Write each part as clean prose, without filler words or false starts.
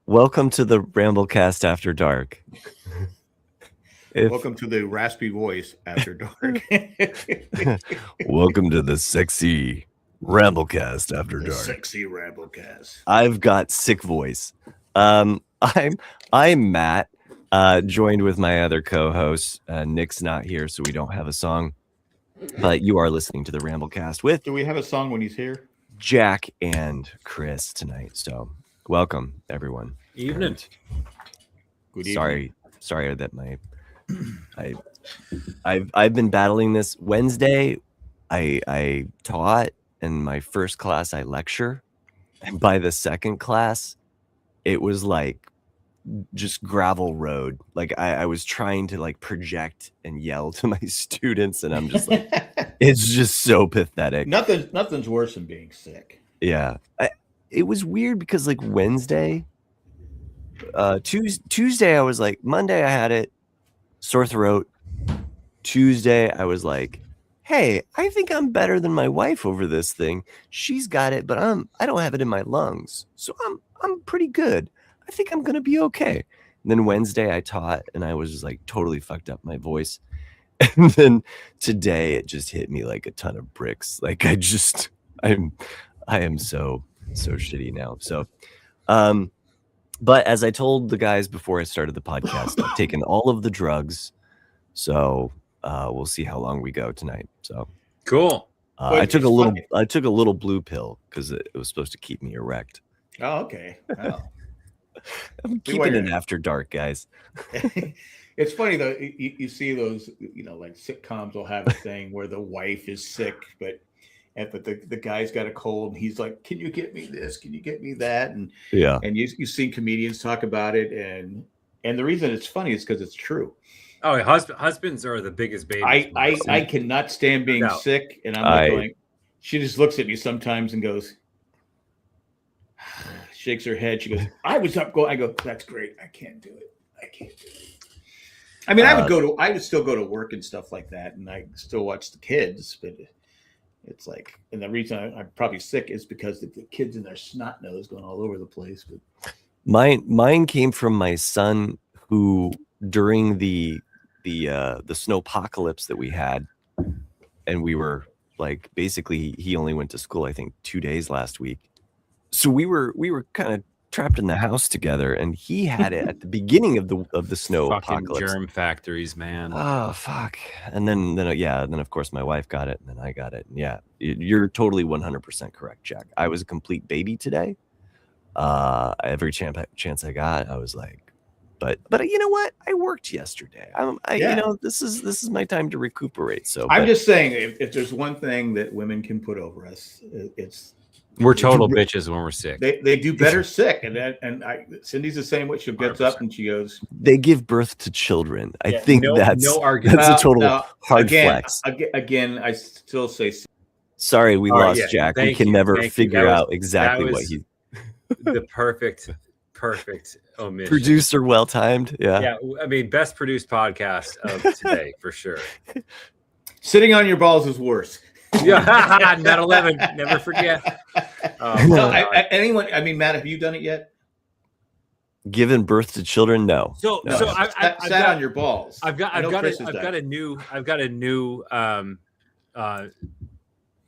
Welcome to the Ramblecast After Dark. Welcome to the raspy voice after dark. Welcome to the sexy Ramblecast After Dark. Sexy Ramblecast. I've got sick voice. I'm Matt, joined with my other co-host. Nick's not here, so we don't have a song. But you are listening to the Ramblecast with Do we have a song when he's here? Jack and Chris tonight. So welcome, everyone. Evening. Good evening. Sorry that I've been battling this. Wednesday, I taught, and my first class I lecture, and by the second class, it was like just gravel road. Like I was trying to like project and yell to my students, and I'm just like, it's just so pathetic. Nothing's worse than being sick. Yeah, it was weird because like Wednesday, Tuesday I was like, Monday I had it, sore throat. Tuesday I was like, hey, I think I'm better than my wife over this thing. She's got it, but I don't have it in my lungs, so I'm pretty good. I think I'm gonna be okay. And then Wednesday I taught, and I was just like totally fucked up my voice. And then today it just hit me like a ton of bricks. Like I am so shitty now. So, but as I told the guys before I started the podcast, I've taken all of the drugs. So we'll see how long we go tonight. So cool. I took a little blue pill because it was supposed to keep me erect. Oh, okay. Oh. I'm keeping it after dark, guys. It's funny though. You see those, like sitcoms will have a thing where the wife is sick, but the guy's got a cold, and he's like, "Can you get me this? Can you get me that?" And yeah, and you've seen comedians talk about it, and the reason it's funny is because it's true. Oh, husbands are the biggest babies. I cannot stand being sick, and I'm like going. She just looks at me sometimes and goes, shakes her head. She goes, "I was up going." I go, "That's great. I can't do it. I can't do it." I mean, I would still go to work and stuff like that, and I still watch the kids, but it's like, and the reason I'm probably sick is because the kids in their snot nose going all over the place. But mine came from my son, who during the snowpocalypse that we had, and we were like, basically he only went to school I think 2 days last week, so we were kind of trapped in the house together, and he had it at the beginning of the snow apocalypse. Germ factories, man. Oh fuck. And then of course my wife got it, and then I got it. And yeah, you're totally 100% correct, Jack. I was a complete baby today. Every chance I got, I was like, but you know what? I worked yesterday. This is my time to recuperate. So I'm just saying, if there's one thing that women can put over us, it's we're total bitches when we're sick. They do better sick, and Cindy's the same way. She gets 100%. Up and she goes. They give birth to children. I think that's a total hard flex. Again, I still say. Sorry, we lost Jack. We can never figure out exactly what he. The perfect omission. Producer, well timed. Yeah. Yeah. I mean, best produced podcast of today for sure. Sitting on your balls is worse. Yeah, Matt 11. Never forget. Matt, have you done it yet? Given birth to children? No. So I've sat on your balls. I've got a new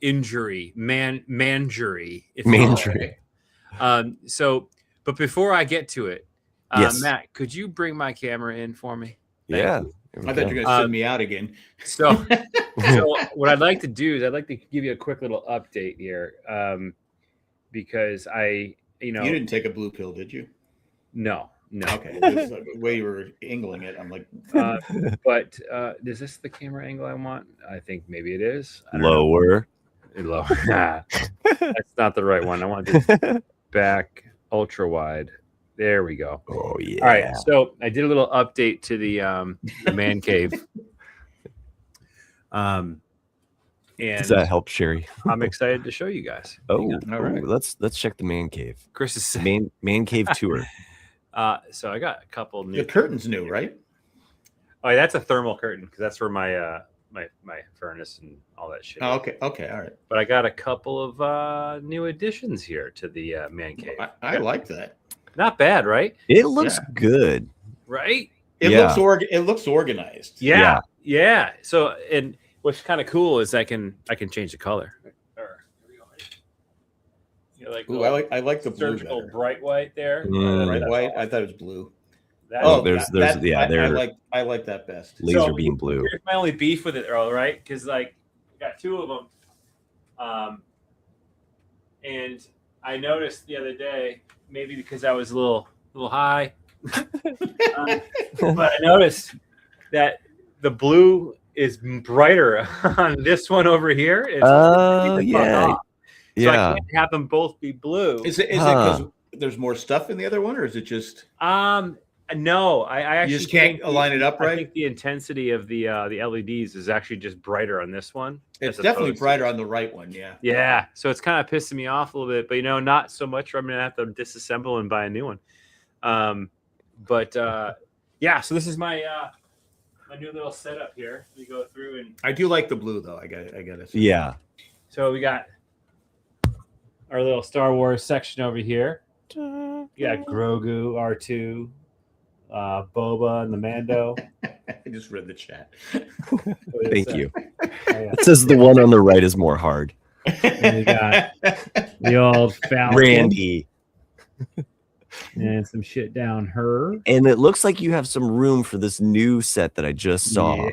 injury, manjury. Manjury. But before I get to it, yes. Matt, could you bring my camera in for me? Yeah. I thought you were going to send me out again. So what I'd like to do is I'd like to give you a quick little update here, because you didn't take a blue pill, did you? No. Okay, the way you were angling it, I'm like. But is this the camera angle I want? I think maybe it is. Lower. That's not the right one. I want this back ultra wide. There we go. Oh yeah. All right. So I did a little update to the man cave. And does that help, Sherry? I'm excited to show you guys. All right. Let's check the man cave. Chris is man cave tour. So I got a couple new. The curtain's new, right? Oh, yeah, that's a thermal curtain because that's where my my furnace and all that shit. Oh, okay, all right. But I got a couple of new additions here to the man cave. I like that. Not bad, right? It looks good. Right? It looks organized. Yeah. So, and what's kind of cool is I can change the color. Ooh, I like the blue surgical better. bright white there. Bright white. I thought it was blue. I like that best. Laser beam blue. Here's my only beef with it, Earl, right? Because like we got two of them, and I noticed the other day, maybe because I was a little high, but I noticed that the blue is brighter on this one over here. So I can't have them both be blue. Is it because there's more stuff in the other one, or is it just? No, I actually you just can't align it up right. I think the intensity of the LEDs is actually just brighter on this one. It's definitely brighter on the right one. Yeah. Yeah. So it's kind of pissing me off a little bit, but not so much. I'm gonna have to disassemble and buy a new one. Yeah. So this is my my new little setup here. We go through and I do like the blue though. I got to say. Yeah. So we got our little Star Wars section over here. Yeah, Grogu, R2, Boba, and the Mando. I just read the chat. Thank you. It says the one on the right is more hard. And we got the old Falcon. Randy. And some shit down her. And it looks like you have some room for this new set that I just saw.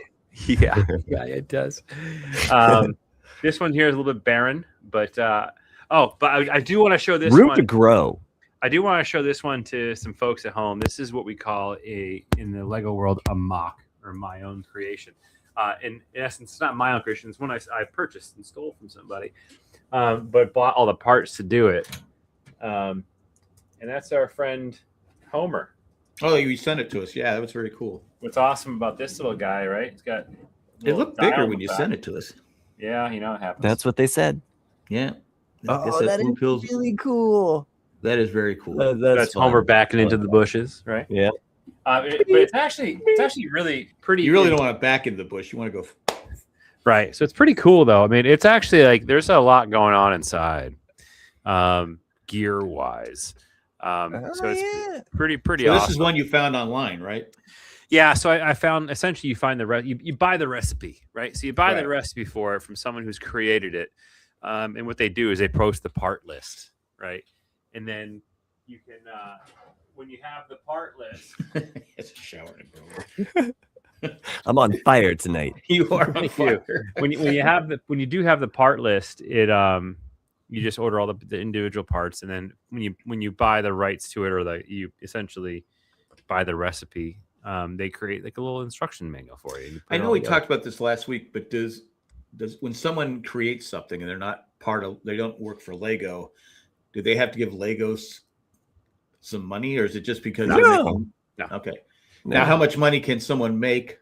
Yeah, it does. This one here is a little bit barren, but I do want to show this room one. To grow. I do want to show this one to some folks at home. This is what we call in the Lego world a mock, or my own creation. In essence, it's not my own creation. It's one I purchased and stole from somebody, but bought all the parts to do it. And that's our friend Homer. Oh, you sent it to us. Yeah, that was very cool. What's awesome about this little guy, right? It's got. It looked bigger when you sent it to us. Yeah, it happens. That's what they said. Yeah. Oh, that is really cool. That is very cool. That's Homer backing into the bushes, right? Yeah. But it's actually really pretty. You really don't want to back into the bush. You want to go. Right. So it's pretty cool, though. I mean, it's actually like there's a lot going on inside, gear wise. So it's pretty so awesome. This is one you found online, right? Yeah. So I found essentially you find you buy the recipe, right? So you buy the recipe for it from someone who's created it, and what they do is they post the part list, right? And then you can, when you have the part list, it's a shower. I'm on fire tonight. You are on fire. When you do have the part list, it you just order all the individual parts, and then when you buy the rights to it, or you essentially buy the recipe, they create like a little instruction manual for you. I know we talked about this last week, but does when someone creates something and they're not they don't work for Lego, do they have to give Legos some money, or is it just because? No. Okay. No. Now, how much money can someone make?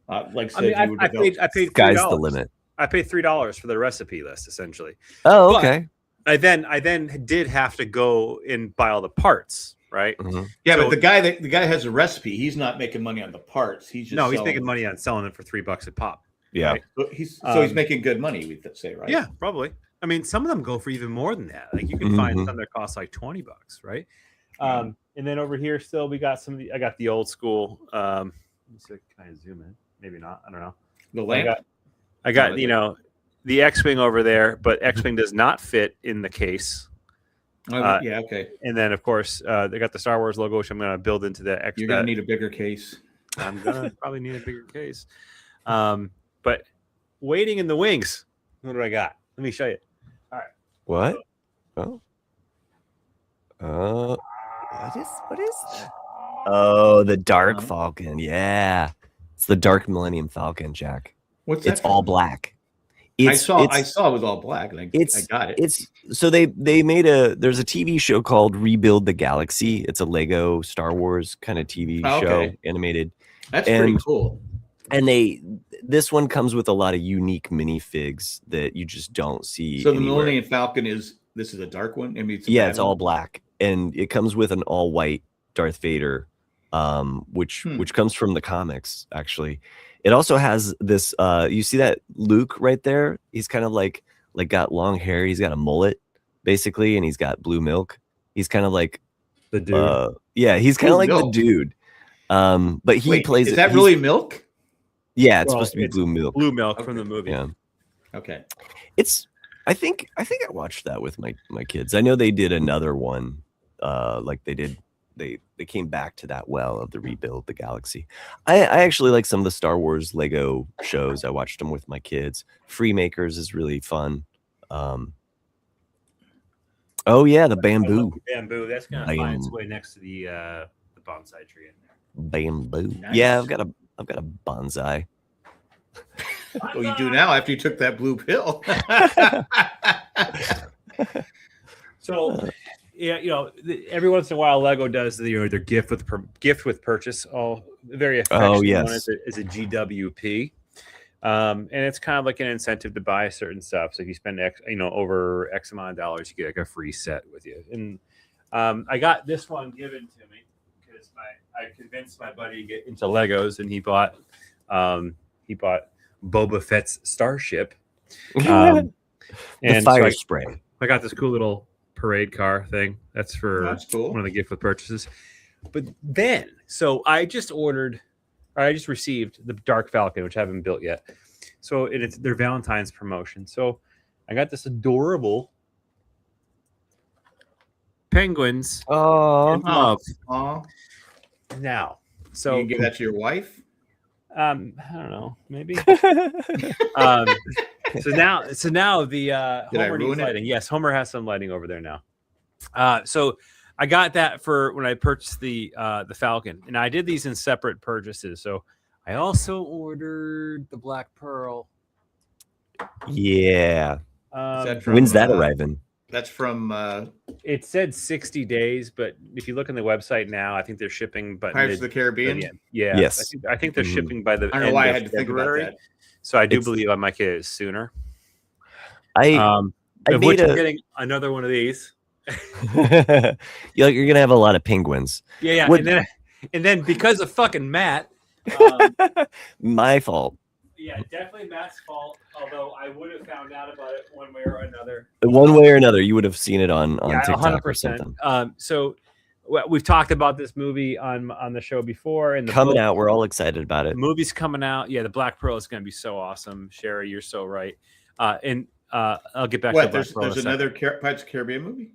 Like said, I paid Sky's $3. the limit. I paid $3 for the recipe list, essentially. Oh, okay. But I then did have to go and buy all the parts, right? Mm-hmm. Yeah, but the guy has a recipe. He's not making money on the parts. He's making money on selling it for $3 a pop. Yeah. Right? He's making good money, we say, right? Yeah, probably. I mean, some of them go for even more than that. Like you can find some that cost like $20, right? And then over here, still we got I got the old school. Let me see, can I zoom in? Maybe not. I don't know. The lamp. I got the X-wing over there, but X-wing does not fit in the case. Yeah, okay. And then of course they got the Star Wars logo, which I'm going to build into the X. You're going to need a bigger case. I'm going to probably need a bigger case. But waiting in the wings. What do I got? Let me show you. All right. What? Oh. What is that? Oh, the Dark Falcon. Yeah. It's the Dark Millennium Falcon, Jack. What's that? It's all black. I saw it was all black, and I got it. There's a TV show called Rebuild the Galaxy. It's a Lego Star Wars kind of TV show, animated. That's pretty cool. And this one comes with a lot of unique minifigs that you just don't see. So the Millennium Falcon this is a dark one? I mean, it's all black, and it comes with an all white Darth Vader, which comes from the comics, actually. It also has this, you see that Luke right there? He's kind of like got long hair. He's got a mullet, basically, and he's got blue milk. He's kind of like The dude. Yeah, he's kind of Blue like milk. the dude. But he Wait, plays. is that really milk? Yeah, it's Well, supposed to be it's blue milk. Blue milk Okay. from the movie. Yeah, Okay. it's. I think I watched that with my kids. I know they did another one. Like they did. They came back to that well of the rebuild the galaxy. I actually like some of the Star Wars Lego shows. I watched them with my kids. Freemakers is really fun. Oh yeah, the I love bamboo. the bamboo. That's gonna find its way next to the bonsai tree in there. Bamboo. Nice. Yeah, I've got a bonsai. Well, you do now after you took that blue pill. So, yeah, every once in a while, Lego does their gift with purchase. All very affectionate. Oh, yes. One is a GWP, and it's kind of like an incentive to buy certain stuff. So if you spend over X amount of dollars, you get like a free set with you. And I got this one given to me because I convinced my buddy to get into Legos, and he bought Boba Fett's Starship. The And fire so spray. I got this cool little parade car thing. That's for That's cool. one of the gift with purchases. But then, so I just received the Dark Falcon, which I haven't built yet. So it's their Valentine's promotion. So I got this adorable penguins Oh, in love. Aw. Now, So so you give that to your wife? I don't know, maybe. So now the Did I Homer needs ruin it? lighting. Yes, Homer has some lighting over there now. So I got that for when I purchased the Falcon, and I did these in separate purchases. So I also ordered the Black Pearl. yeah. that from, When's that arriving? That's from It said 60 days, but if you look on the website now, I think they're shipping. But Pirates of the Caribbean. yeah, Yes. I think they're shipping by the I don't know end why I of had to think about February. that. So I do It's- believe I might get it sooner. I Of which made I'm getting another one of these. you're gonna have a lot of penguins. Yeah. What- And then because of fucking Matt, My fault. yeah, definitely Matt's fault. Although I would have found out about it one way or another. One way or another, you would have seen it on Yeah, TikTok or something. So we've talked about this movie on the show before, and the Coming book- out, we're all excited about The it. movie's coming out. Yeah, the Black Pearl is going to be so awesome. Sherry, you're so right. And I'll get back to What? the Black There's Pearl in a second. another Pirates of the Caribbean movie?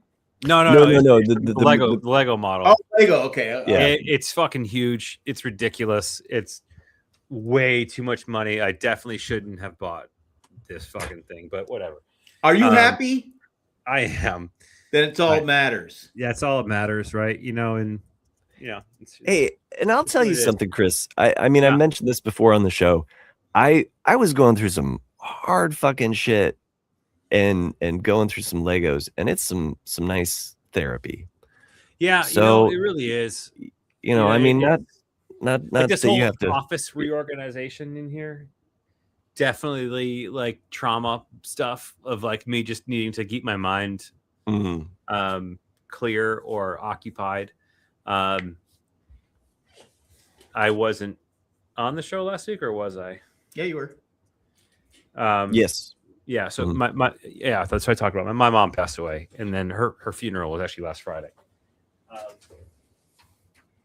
No. No. The Lego model. Oh, Lego. Okay. Yeah. It's fucking huge. It's ridiculous. It's way too much money. I definitely shouldn't have bought this fucking thing, but whatever. Are you happy? I am. Then it's all that matters. Yeah, it's all that matters, right? It's, Hey, and I'll tell what you it is. something, Chris. I mean, I Yeah. mentioned this before on the show. I was going through some hard fucking shit and going through some Legos, and it's some nice therapy. yeah, So, it really is. I mean, it- not Like this that whole you have to. office reorganization in here, definitely like trauma stuff of like me just needing to keep my mind Mhm. clear or occupied. I wasn't on the show last week, or was I? Yeah, you were. Yes. Yeah. So Mhm. that's what I talked about. My mom passed away, and then her funeral was actually last Friday.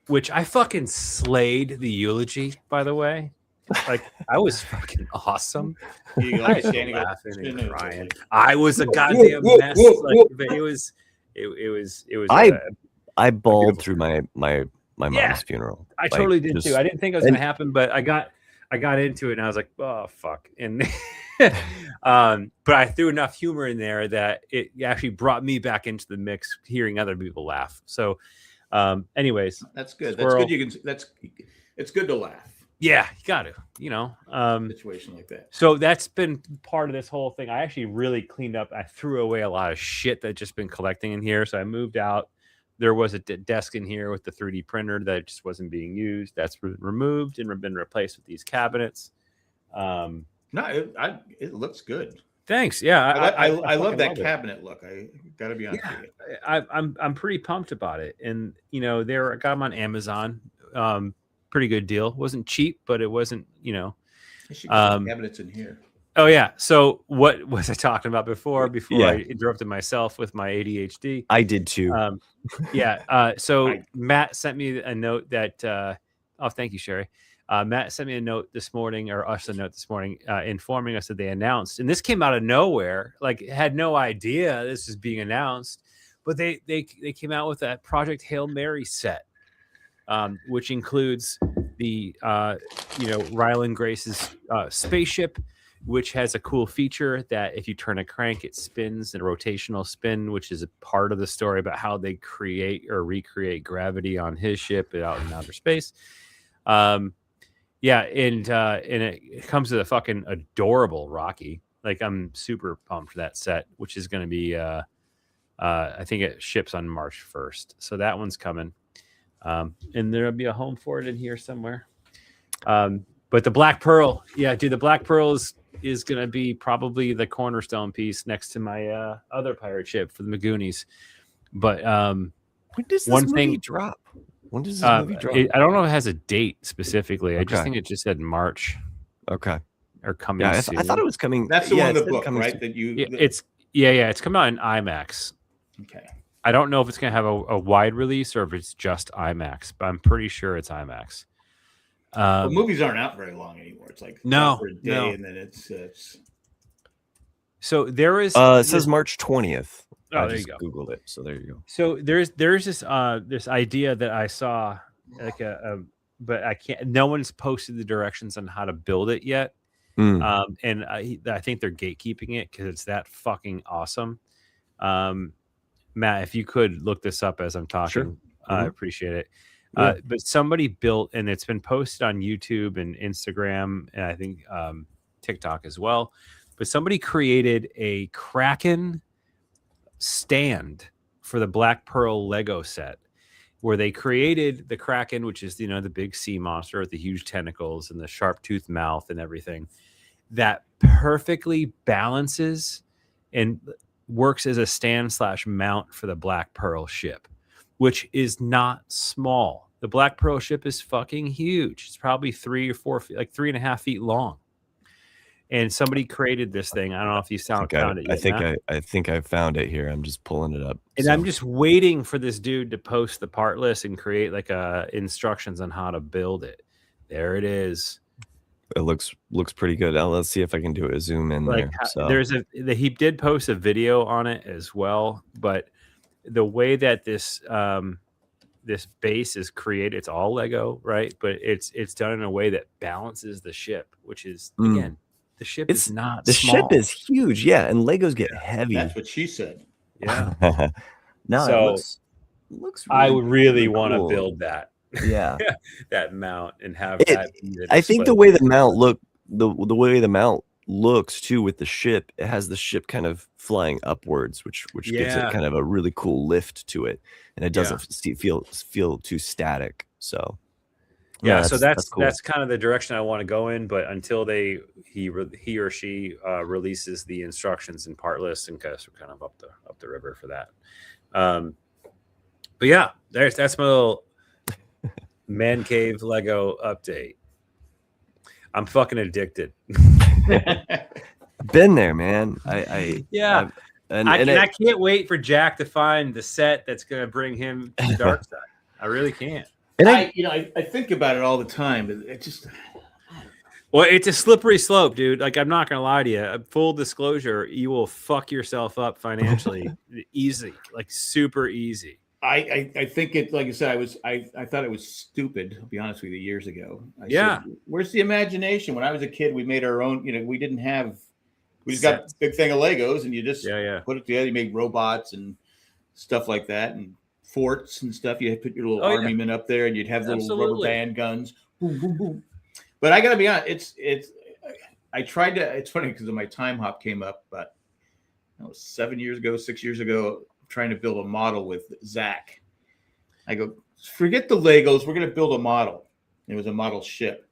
Which I fucking slayed the eulogy, by the way. Like I was fucking awesome. You I was standing up, laughing and standing up. crying. I was a goddamn mess. Like it was. I bawled beautiful through my mom's Yeah. funeral. I Like, totally did just- too. I didn't think it was and- gonna happen, but I got into it and I was like, oh fuck. And but I threw enough humor in there that it actually brought me back into the mix, hearing other people laugh. So, anyways, That's good. Squirrel. That's good. It's good to laugh. yeah, you got to, Situation like that. So that's been part of this whole thing. I actually really cleaned up. I threw away a lot of shit that just been collecting in here. So I moved out. There was a desk in here with the 3D printer that just wasn't being used. That's removed and been replaced with these cabinets. No, it looks good. Thanks. Yeah, I love fucking that it. cabinet look. I gotta be honest with you. I'm pretty pumped about it, and I got them on Amazon. Pretty good deal. Wasn't cheap, but it wasn't. I should get cabinets in here. Oh yeah. So what was I talking about before Yeah. I interrupted myself with my ADHD? I did too. Yeah. So Matt sent me a note that. Oh, thank you, Sherry. Matt sent me a note this morning, or us a note this morning, informing us that they announced, and this came out of nowhere. Like, had no idea this was being announced, but they came out with that Project Hail Mary set, which includes the Ryland Grace's spaceship, which has a cool feature that if you turn a crank, it spins, a rotational spin, which is a part of the story about how they create or recreate gravity on his ship out in outer space. And it comes with a fucking adorable Rocky. Like, I'm super pumped for that set, which is going to be I think it ships on March 1st, so that one's coming. And there'll be a home for it in here somewhere. But the Black Pearl, yeah, dude, the Black Pearl is going to be probably the cornerstone piece next to my other pirate ship for the Magoonies. But when does this movie drop? When does this movie drop? I don't know if it has a date specifically. Okay. I just think it just said March. Okay. Or coming soon. I thought it was coming. That's the one in the book, right? Soon. That you. It's coming out in IMAX. Okay. I don't know if it's going to have a wide release or if it's just IMAX, but I'm pretty sure it's IMAX. Well, movies aren't out very long anymore. It's like for a day, and then it's. So there is. It says March 20th. Oh, there you go. Googled it, so there you go. So there's this idea that I saw, like but I can't. No one's posted the directions on how to build it yet. And I think they're gatekeeping it because it's that fucking awesome. Matt, if you could look this up as I'm talking, sure. I appreciate it. Yeah. But somebody built, and it's been posted on YouTube and Instagram, and I think TikTok as well. But somebody created a Kraken stand for the Black Pearl Lego set, where they created the Kraken, which is, the big sea monster with the huge tentacles and the sharp toothed mouth and everything, that perfectly balances and works as a stand/mount for the Black Pearl ship, which is not small. The Black Pearl ship is fucking huge. It's probably 3 or 4 feet, like 3.5 feet long. And somebody created this thing. I don't know if you found it yet. I think I found it here. I'm just pulling it up. And I'm just waiting for this dude to post the part list and create like instructions on how to build it. There it is. It looks pretty good. Let's see if I can do a zoom in there. So He did post a video on it as well, but the way that this base is created, it's all Lego, right? But it's done in a way that balances the ship, which is again, the ship is not the small. ship is huge, yeah, and Legos get heavy. That's what she said. Yeah. No, so it looks I would really cool. want to build that. Yeah. That mount and have that. I think the way the mount the way the mount looks too with the ship, it has the ship kind of flying upwards, which gives it kind of a really cool lift to it, and it doesn't feel too static. So so that's cool. That's kind of the direction I want to go in, but until he or she releases the instructions and part lists, and we're kind of up the river for that. But yeah, that's my little man cave Lego update. I'm fucking addicted. Been there, man. I can't wait for Jack to find the set that's going to bring him to the dark side. I really can't. And I think about it all the time. It just. Well, it's a slippery slope, dude. Like, I'm not gonna lie to you. Full disclosure, you will fuck yourself up financially, easy, like super easy. I think it, like I said, I thought it was stupid. I'll be honest with you, years ago. I said, where's the imagination? When I was a kid, we made our own. We just got a big thing of Legos, and you just put it together. You made robots and stuff like that, and forts and stuff. You had to put your little army men up there, and you'd have little rubber band guns. Boom, boom, boom. But I got to be honest, I tried to. It's funny because my time hop came up, but 6 years ago, trying to build a model with Zach. I go, forget the Legos. We're going to build a model. It was a model ship.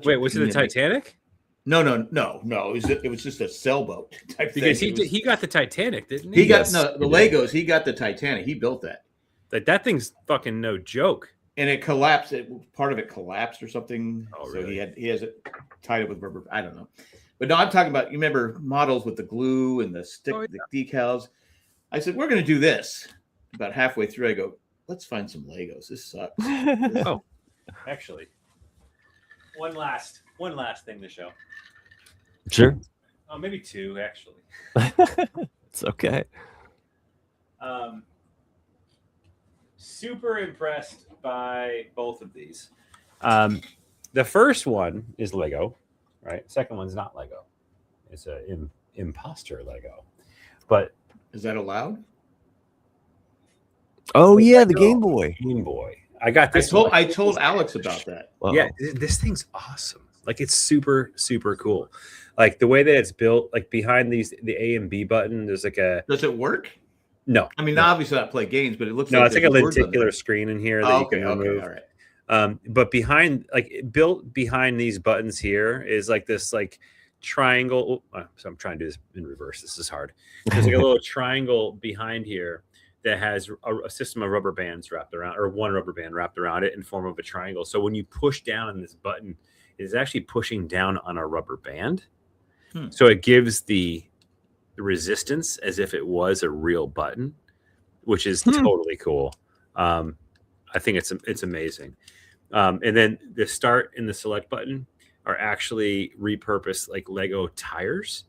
Wait, was it the Titanic? No. It was just a sailboat type thing. Because he got the Titanic, didn't he? He got the Legos. He got the Titanic. He built that. That thing's fucking no joke. And it collapsed. Part of it collapsed or something. Oh, so really? he has it tied up with rubber. I don't know. But no, I'm talking about, you remember models with the glue and the stick, the decals. I said, we're going to do this. About halfway through, I go, let's find some Legos. This sucks. Oh, actually, one last thing to show. Sure. Oh, maybe two, actually. It's okay. Super impressed by both of these. The first one is Lego, right? Second one's not Lego. It's a imposter Lego. But is that allowed? Oh yeah, the Game Boy. Game Boy. I got this. I told Alex about that. Wow. Yeah, this thing's awesome. Like, it's super, super cool. Like, the way that it's built, like behind the A and B button, there's like a. Does it work? No. I mean, obviously not play games, but it looks no, it's like a lenticular screen in here that you can remove. Okay, all right. But built behind these buttons here is like this like triangle. So I'm trying to do this in reverse. This is hard. There's like a little triangle behind here that has a system of rubber bands wrapped around, or one rubber band wrapped around it in form of a triangle. So when you push down on this button, it's actually pushing down on a rubber band. So it gives the resistance as if it was a real button, which is totally cool. I think it's amazing. And then the start and the select button are actually repurposed like Lego tires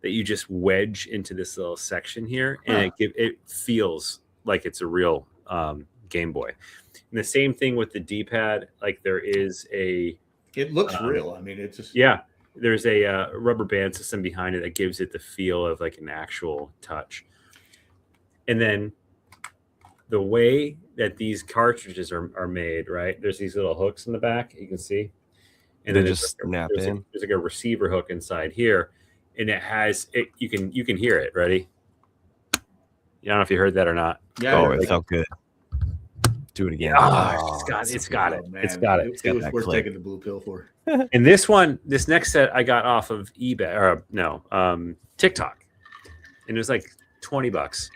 that you just wedge into this little section here, and it feels like it's a real Game Boy. And the same thing with the D-pad. Like, there is a. It looks real. I mean, it's just. Yeah, there's a rubber band system behind it that gives it the feel of like an actual touch. And then the way that these cartridges are made, right? There's these little hooks in the back, you can see, and then just snap in. There's like a receiver hook inside here, and it has it. You can hear it. Ready? I don't know if you heard that or not. Yeah. Oh, it felt good. Do it again. Oh, it's got it. Man. It's got it. It was worth taking the blue pill for. And this next set I got off of eBay or TikTok, and it was like $20.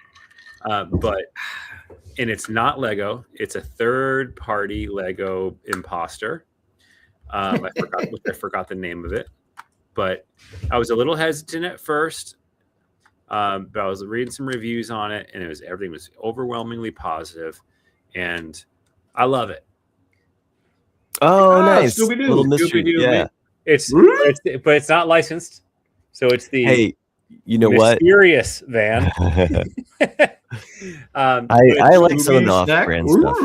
And it's not Lego. It's a third-party Lego imposter. I forgot the name of it, but I was a little hesitant at first. But I was reading some reviews on it, and everything was overwhelmingly positive, and I love it. Oh, nice. Scooby-Doo. Little mystery. Yeah. But it's not licensed, so it's the hey, you know what? Mysterious van. I like some of the off-brand stuff.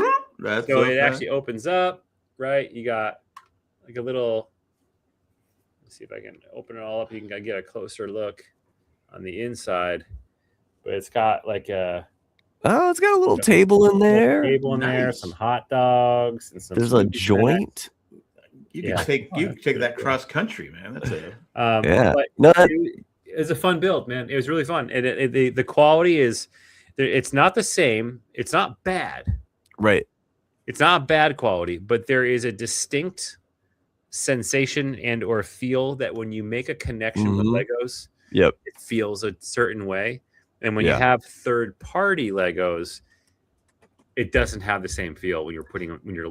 So it actually opens up, right? You got like a little. Let's see if I can open it all up. You can get a closer look on the inside, but it's got like a. Oh, it's got a little table in there. There, some hot dogs, and some. There's a joint. You can take that cross country, man. That's a yeah. No, it's a fun build, man. It was really fun, and the quality is. It's not the same. It's not bad. Right. It's not bad quality, but there is a distinct sensation and or feel that when you make a connection with Legos, it feels a certain way. And when you have third-party Legos, it doesn't have the same feel when you're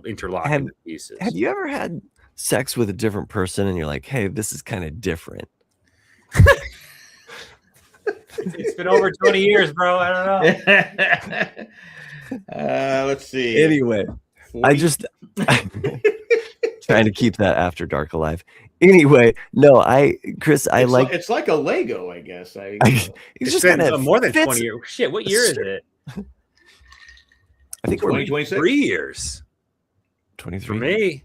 interlocking the pieces. Have you ever had sex with a different person and you're like, hey, this is kind of different? It's been over 20 years, bro. I don't know. Let's see. Anyway, 40? I just trying to keep that after dark alive. Anyway, no, Chris, it's like a Lego, I guess. It's just been more than 20 years. Shit, what year is it? I think 2026. 3 years. 23. For me.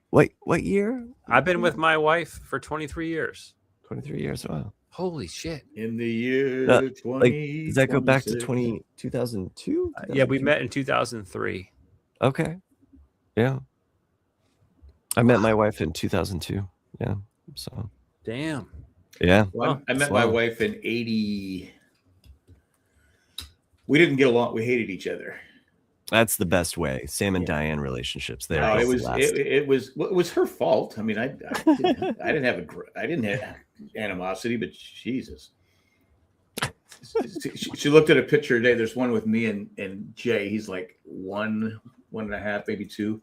What year? I've been with my wife for 23 years. 23 years. Wow. Holy shit. In the year 20. Does that go back to 2002? Yeah, we met in 2003. Okay. Yeah. I met my wife in 2002. Yeah. So. Damn. Yeah. Well, I met my wife in 80. We didn't get along. We hated each other. That's the best way. Sam and Diane relationships. There. No, it was her fault. I mean, I didn't have animosity, but Jesus. She looked at a picture today. There's one with me and Jay. He's like 1.5, maybe 2.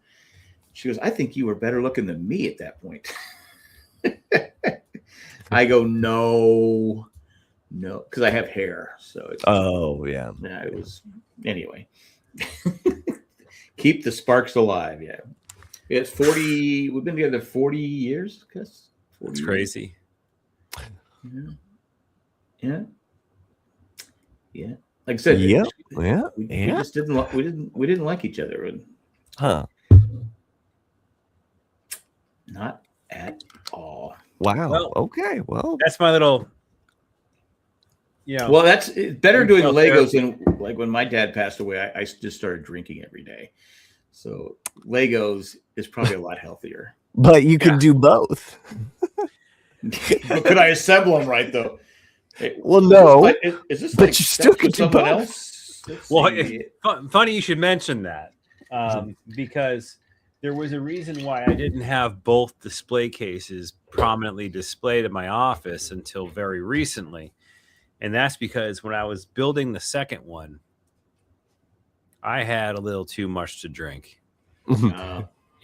She goes, I think you were better looking than me at that point. I go, no, because I have hair. So it's yeah. yeah, it was anyway. Keep the sparks alive. Yeah. It's 40. We've been together 40 years, Chris. 40 It's years. crazy. Yeah. Like I said, Yeah. we just didn't like each other, and not at all. Wow. Well, okay. Well, that's my little. Yeah. Well, it's better doing Legos than like when my dad passed away. I just started drinking every day, so Legos is probably a lot healthier. But you can do both. But could I assemble them right though? Well, no. Is this but like you still could do someone both. else? Well, funny you should mention that because there was a reason why I didn't have both display cases prominently displayed in my office until very recently. And that's because when I was building the second one, I had a little too much to drink.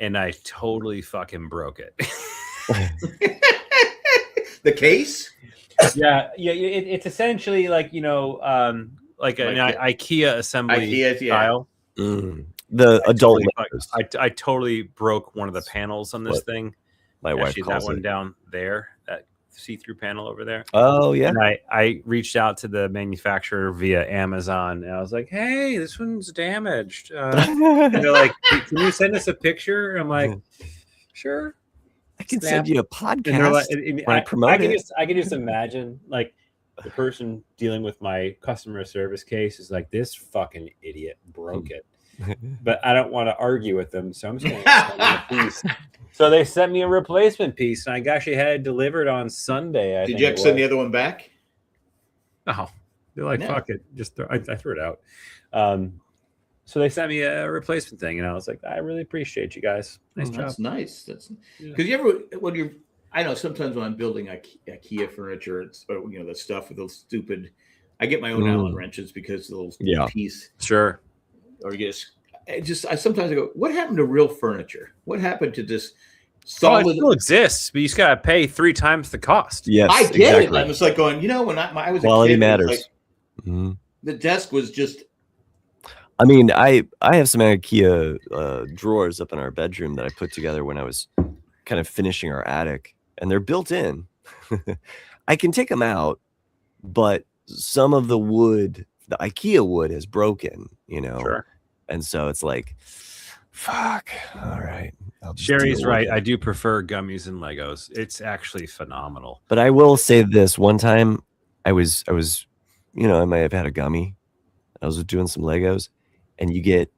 And I totally fucking broke it. The case? Yeah. It's essentially like, like an IKEA assembly style. The adult I totally broke one of the panels on this thing. My wife Actually, calls that one it. down there, that see-through panel over there. Oh, yeah. And I reached out to the manufacturer via Amazon, and I was like, hey, this one's damaged. And they're like, can you send us a picture? I'm like, sure. I can send you a podcast. And they're like, I can just imagine, like, the person dealing with my customer service case is like, this fucking idiot broke it. But I don't want to argue with them, so I'm just going to send them a piece. So they sent me a replacement piece, and I actually had it delivered on Sunday. Did you have to send the other one back? No. They're like, fuck it. Just I threw it out. So they sent me a replacement thing, and I was like, I really appreciate you guys. Nice job. That's nice. That's because I know sometimes when I'm building IKEA furniture, or the stuff with those stupid. I get my own Allen wrenches because of those piece. Sure. Or I sometimes go, what happened to real furniture? What happened to this solid? It still exists, but you just got to pay 3 times the cost. Yes, I get it. I was like going, when I was quality a kid, matters. Like, the desk was just. I mean, I have some IKEA drawers up in our bedroom that I put together when I was kind of finishing our attic, and they're built in. I can take them out, but some of the wood, the IKEA wood, is broken. Sure. And so it's like, fuck. All right. Sherry's right. I do prefer gummies and Legos. It's actually phenomenal. But I will say this: one time, I was, I might have had a gummy. I was doing some Legos, and you get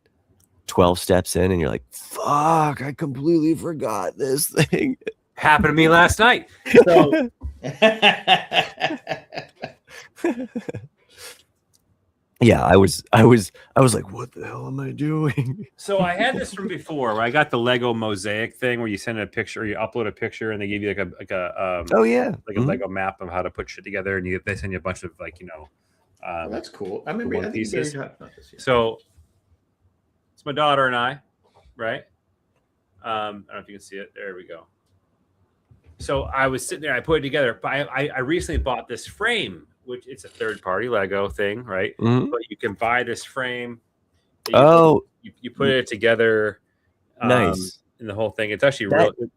12 steps in, and you're like, fuck! I completely forgot this thing. Happened to me last night. So. Yeah, I was like, what the hell am I doing? So I had this from before where I got the Lego mosaic thing where you send a picture, or you upload a picture, and they give you like a a Lego map of how to put shit together, and they send you a bunch of that's cool. I remember pieces. So it's my daughter and I, right? I don't know if you can see it. There we go. So I was sitting there, I put it together. But I recently bought this frame, which it's a third-party Lego thing, right? Mm-hmm. But you can buy this frame. You put it together. Nice. And the whole thing. It's actually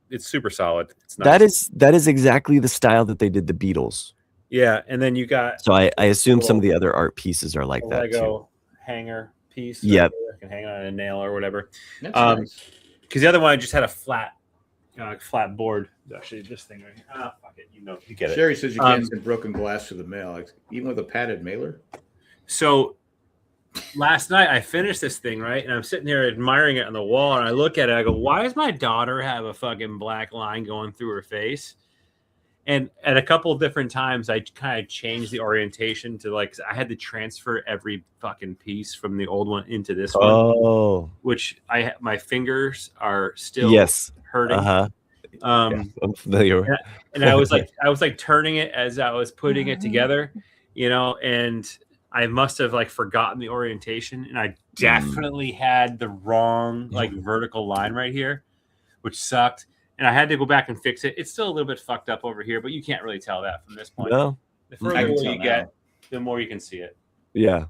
it's super solid. It's nice. That is exactly the style that they did the Beatles. Yeah, and then you got. So I assume some of the other art pieces are like that Lego too. Hanger piece. Yep. I can hang on a nail or whatever. That's nice. Because the other one I just had a flat board. Actually, this thing right here. Fuck it. You get it. Sherry says you can't send broken glass to the mail, even with a padded mailer. So last night I finished this thing, right? And I'm sitting there admiring it on the wall, and I look at it. I go, why does my daughter have a fucking black line going through her face? And at a couple of different times, I kind of changed the orientation to I had to transfer every fucking piece from the old one into this one. Oh, which my fingers are still hurting. I'm familiar. And I was like turning it as I was putting it together, and I must have forgotten the orientation, and I definitely had the wrong vertical line right here, which sucked. and I had to go back and fix it. It's still a little bit fucked up over here, but you can't really tell that from this point. No. The further I can away tell you now. get, the more you can see it. Yeah.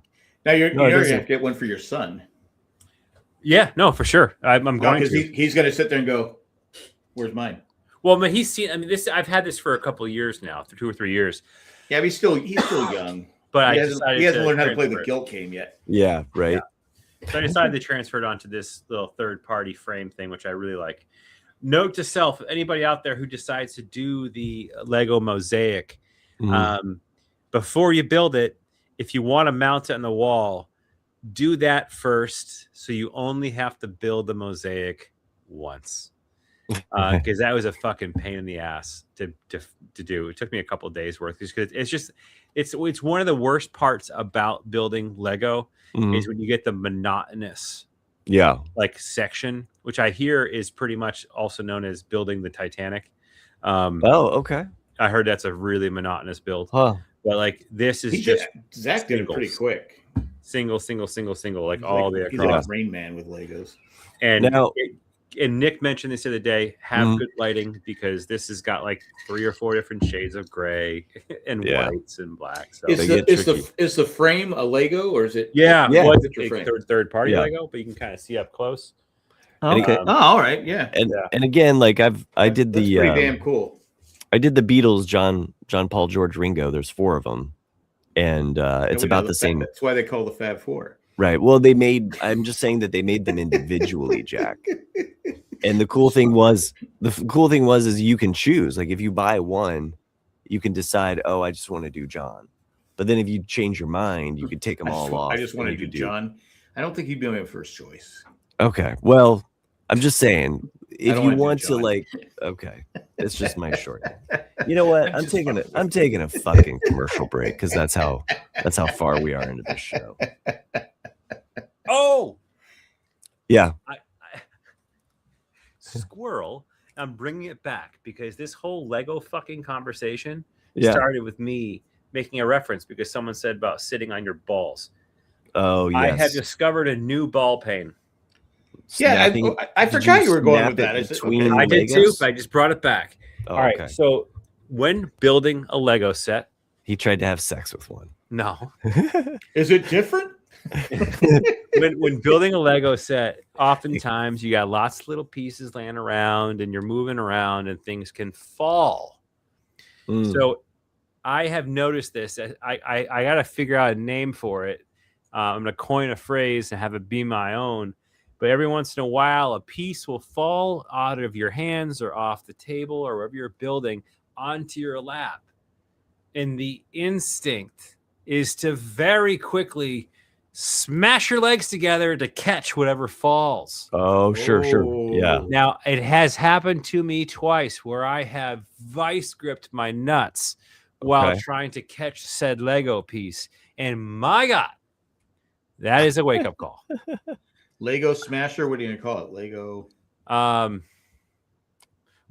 Now you're No, it going doesn't. to get one for your son. Yeah, no, for sure. I'm going Because to. he's going to sit there and go, "Where's mine?" Well, but he's seen. I mean, this. I've had this for a couple of years now, 2 or 3 years. Yeah, but he's still young. But he I hasn't decided to learned how to play the transfer it. guilt game yet. Yeah. Right. So I decided to transfer it onto this little third-party frame thing, which I really like. Note to self: anybody out there who decides to do the Lego mosaic, before you build it, if you want to mount it on the wall, do that first, so you only have to build the mosaic once. Because that was a fucking pain in the ass to do. It took me a couple of days worth because it's one of the worst parts about building Lego is when you get the monotonous like section, which I hear is pretty much also known as building the Titanic. Okay. I heard that's a really monotonous build. Huh. But like this is Zach did it pretty quick. Single, like all the way He's across. like Rain Man with Legos. And now, and Nick mentioned this the other day, have good lighting because this has got like 3 or 4 different shades of gray and whites and blacks. So Is the frame a Lego or is it? Yeah. Well, it's third party Lego, but you can kind of see up close. Okay. All right. Yeah. And again, like I did the pretty damn cool. I did the Beatles, John, Paul, George, Ringo. There's 4 of them, and it's about the same. That's why they call the Fab Four. Right. Well, I'm just saying that they made them individually, Jack. And the cool thing was is you can choose. Like if you buy one, you can decide, oh, I just want to do John. But then if you change your mind, you could take them all off. I just want to do John. I don't think he'd be my first choice. Okay. Well, I'm just saying, if you want to, John. like, okay, it's just my short. You know what? I'm taking a fucking commercial break because that's how far we are into this show. Oh, yeah. Squirrel. I'm bringing it back because this whole Lego fucking conversation started with me making a reference because someone said about sitting on your balls. Oh, yes. I have discovered a new ball pain. Yeah, I forgot you were going with that. I did too, but I just brought it back. Oh, all right. Okay. So when building a Lego set, he tried to have sex with one. No. Is it different? when building a Lego set, oftentimes you got lots of little pieces laying around and you're moving around and things can fall. So I have noticed this. I got to figure out a name for it. I'm going to coin a phrase and have it be my own. But every once in a while, a piece will fall out of your hands or off the table or wherever you're building onto your lap. And the instinct is to very quickly smash your legs together to catch whatever falls. Oh, sure. Yeah. Now, it has happened to me twice where I have vice gripped my nuts while trying to catch said Lego piece. And my God, that is a wake-up call. Lego Smasher? What are you going to call it? Lego?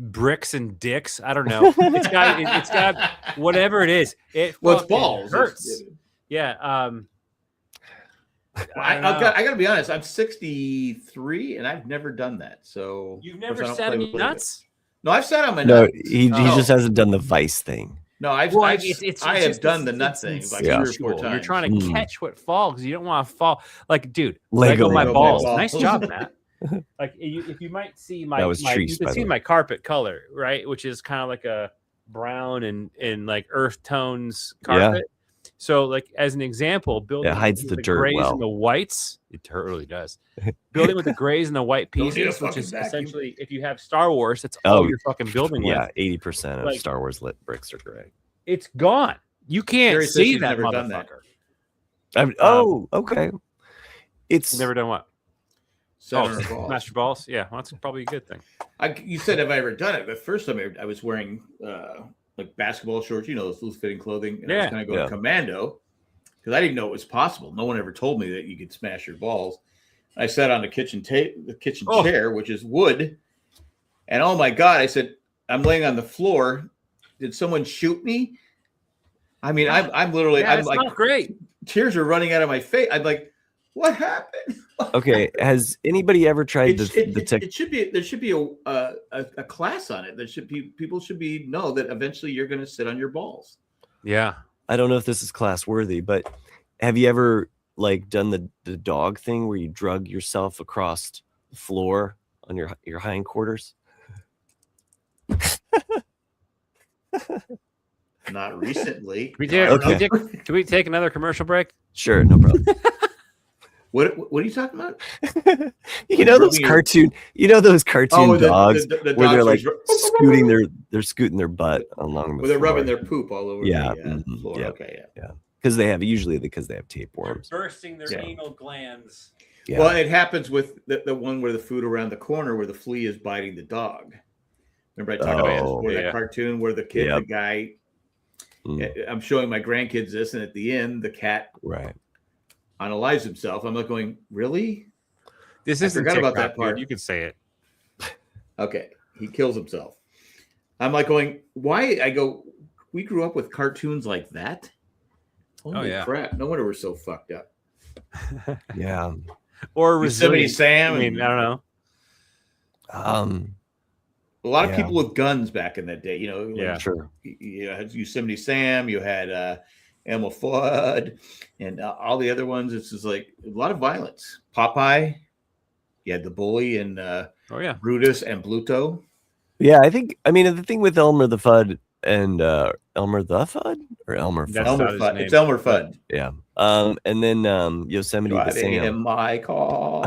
Bricks and dicks. I don't know. It's got whatever it is. It's balls. It hurts. Yeah. I got to be honest. I'm 63 and I've never done that. So you've never sat on your nuts? No, I've sat on my nuts. No, he just hasn't done the vice thing. No, I have done the nut thing like 2 or 4 times. You're trying to catch what falls because you don't want to fall. Like, dude, Lego my balls. Nice job, Matt. Like, if you might see you can see my carpet color, right? Which is kind of like a brown and like earth tones carpet. Yeah. So, like as an example, building hides the dirt grays well. and the whites. It really does. Building with the grays and the white pieces, which is essentially, if you have Star Wars, that's all you're fucking building with. Yeah, 80% of Star Wars lit bricks are gray. It's gone. You can't see that motherfucker. Okay. It's never done what? Master balls. Yeah, well, that's probably a good thing. You said, have I ever done it? The first time I was wearing like basketball shorts, those loose fitting clothing, and I was kind of going commando because I didn't know it was possible. No one ever told me that you could smash your balls. I sat on the kitchen chair, which is wood, and oh my God, I said, I'm laying on the floor. Did someone shoot me? I mean, I'm literally, I'm like, not great. Tears are running out of my face. I'm like, What happened? Okay, has anybody ever tried the tech? It should be there should be a class on it. There should be people should be know that eventually you're going to sit on your balls. Yeah. I don't know if this is class worthy, but have you ever like done the dog thing where you drug yourself across the floor on your hindquarters? Not recently. Can we take another commercial break? Sure, no problem. What are you talking about? those cartoon dogs the where they're dogs like scooting their butt along the where they're floor. rubbing their poop all over the floor. Yeah. Okay, yeah. Because they have tapeworms. Bursting their anal glands. Yeah. Well, it happens with the one where the food around the corner where the flea is biting the dog. Remember I talked about that cartoon where the kid, the guy, I'm showing my grandkids this, and at the end, the cat unalives himself. I'm like going, really? This isn't forgot about that part. Dude. You can say it. Okay. He kills himself. I'm like going, why? I go, we grew up with cartoons like that? Holy crap. No wonder we're so fucked up. Yeah. Or Yosemite Sam. I mean, I don't know. A lot of people with guns back in that day, sure. You had Yosemite Sam, you had Elmer Fudd, and all the other ones. It's just like a lot of violence. Popeye, you had the bully, and Brutus and Bluto. Yeah, the thing with Elmer the Fudd and Elmer the Fudd or Elmer Fudd? Elmer Fudd. It's Elmer Fudd. Yeah. And then Yosemite the Sam. In my car.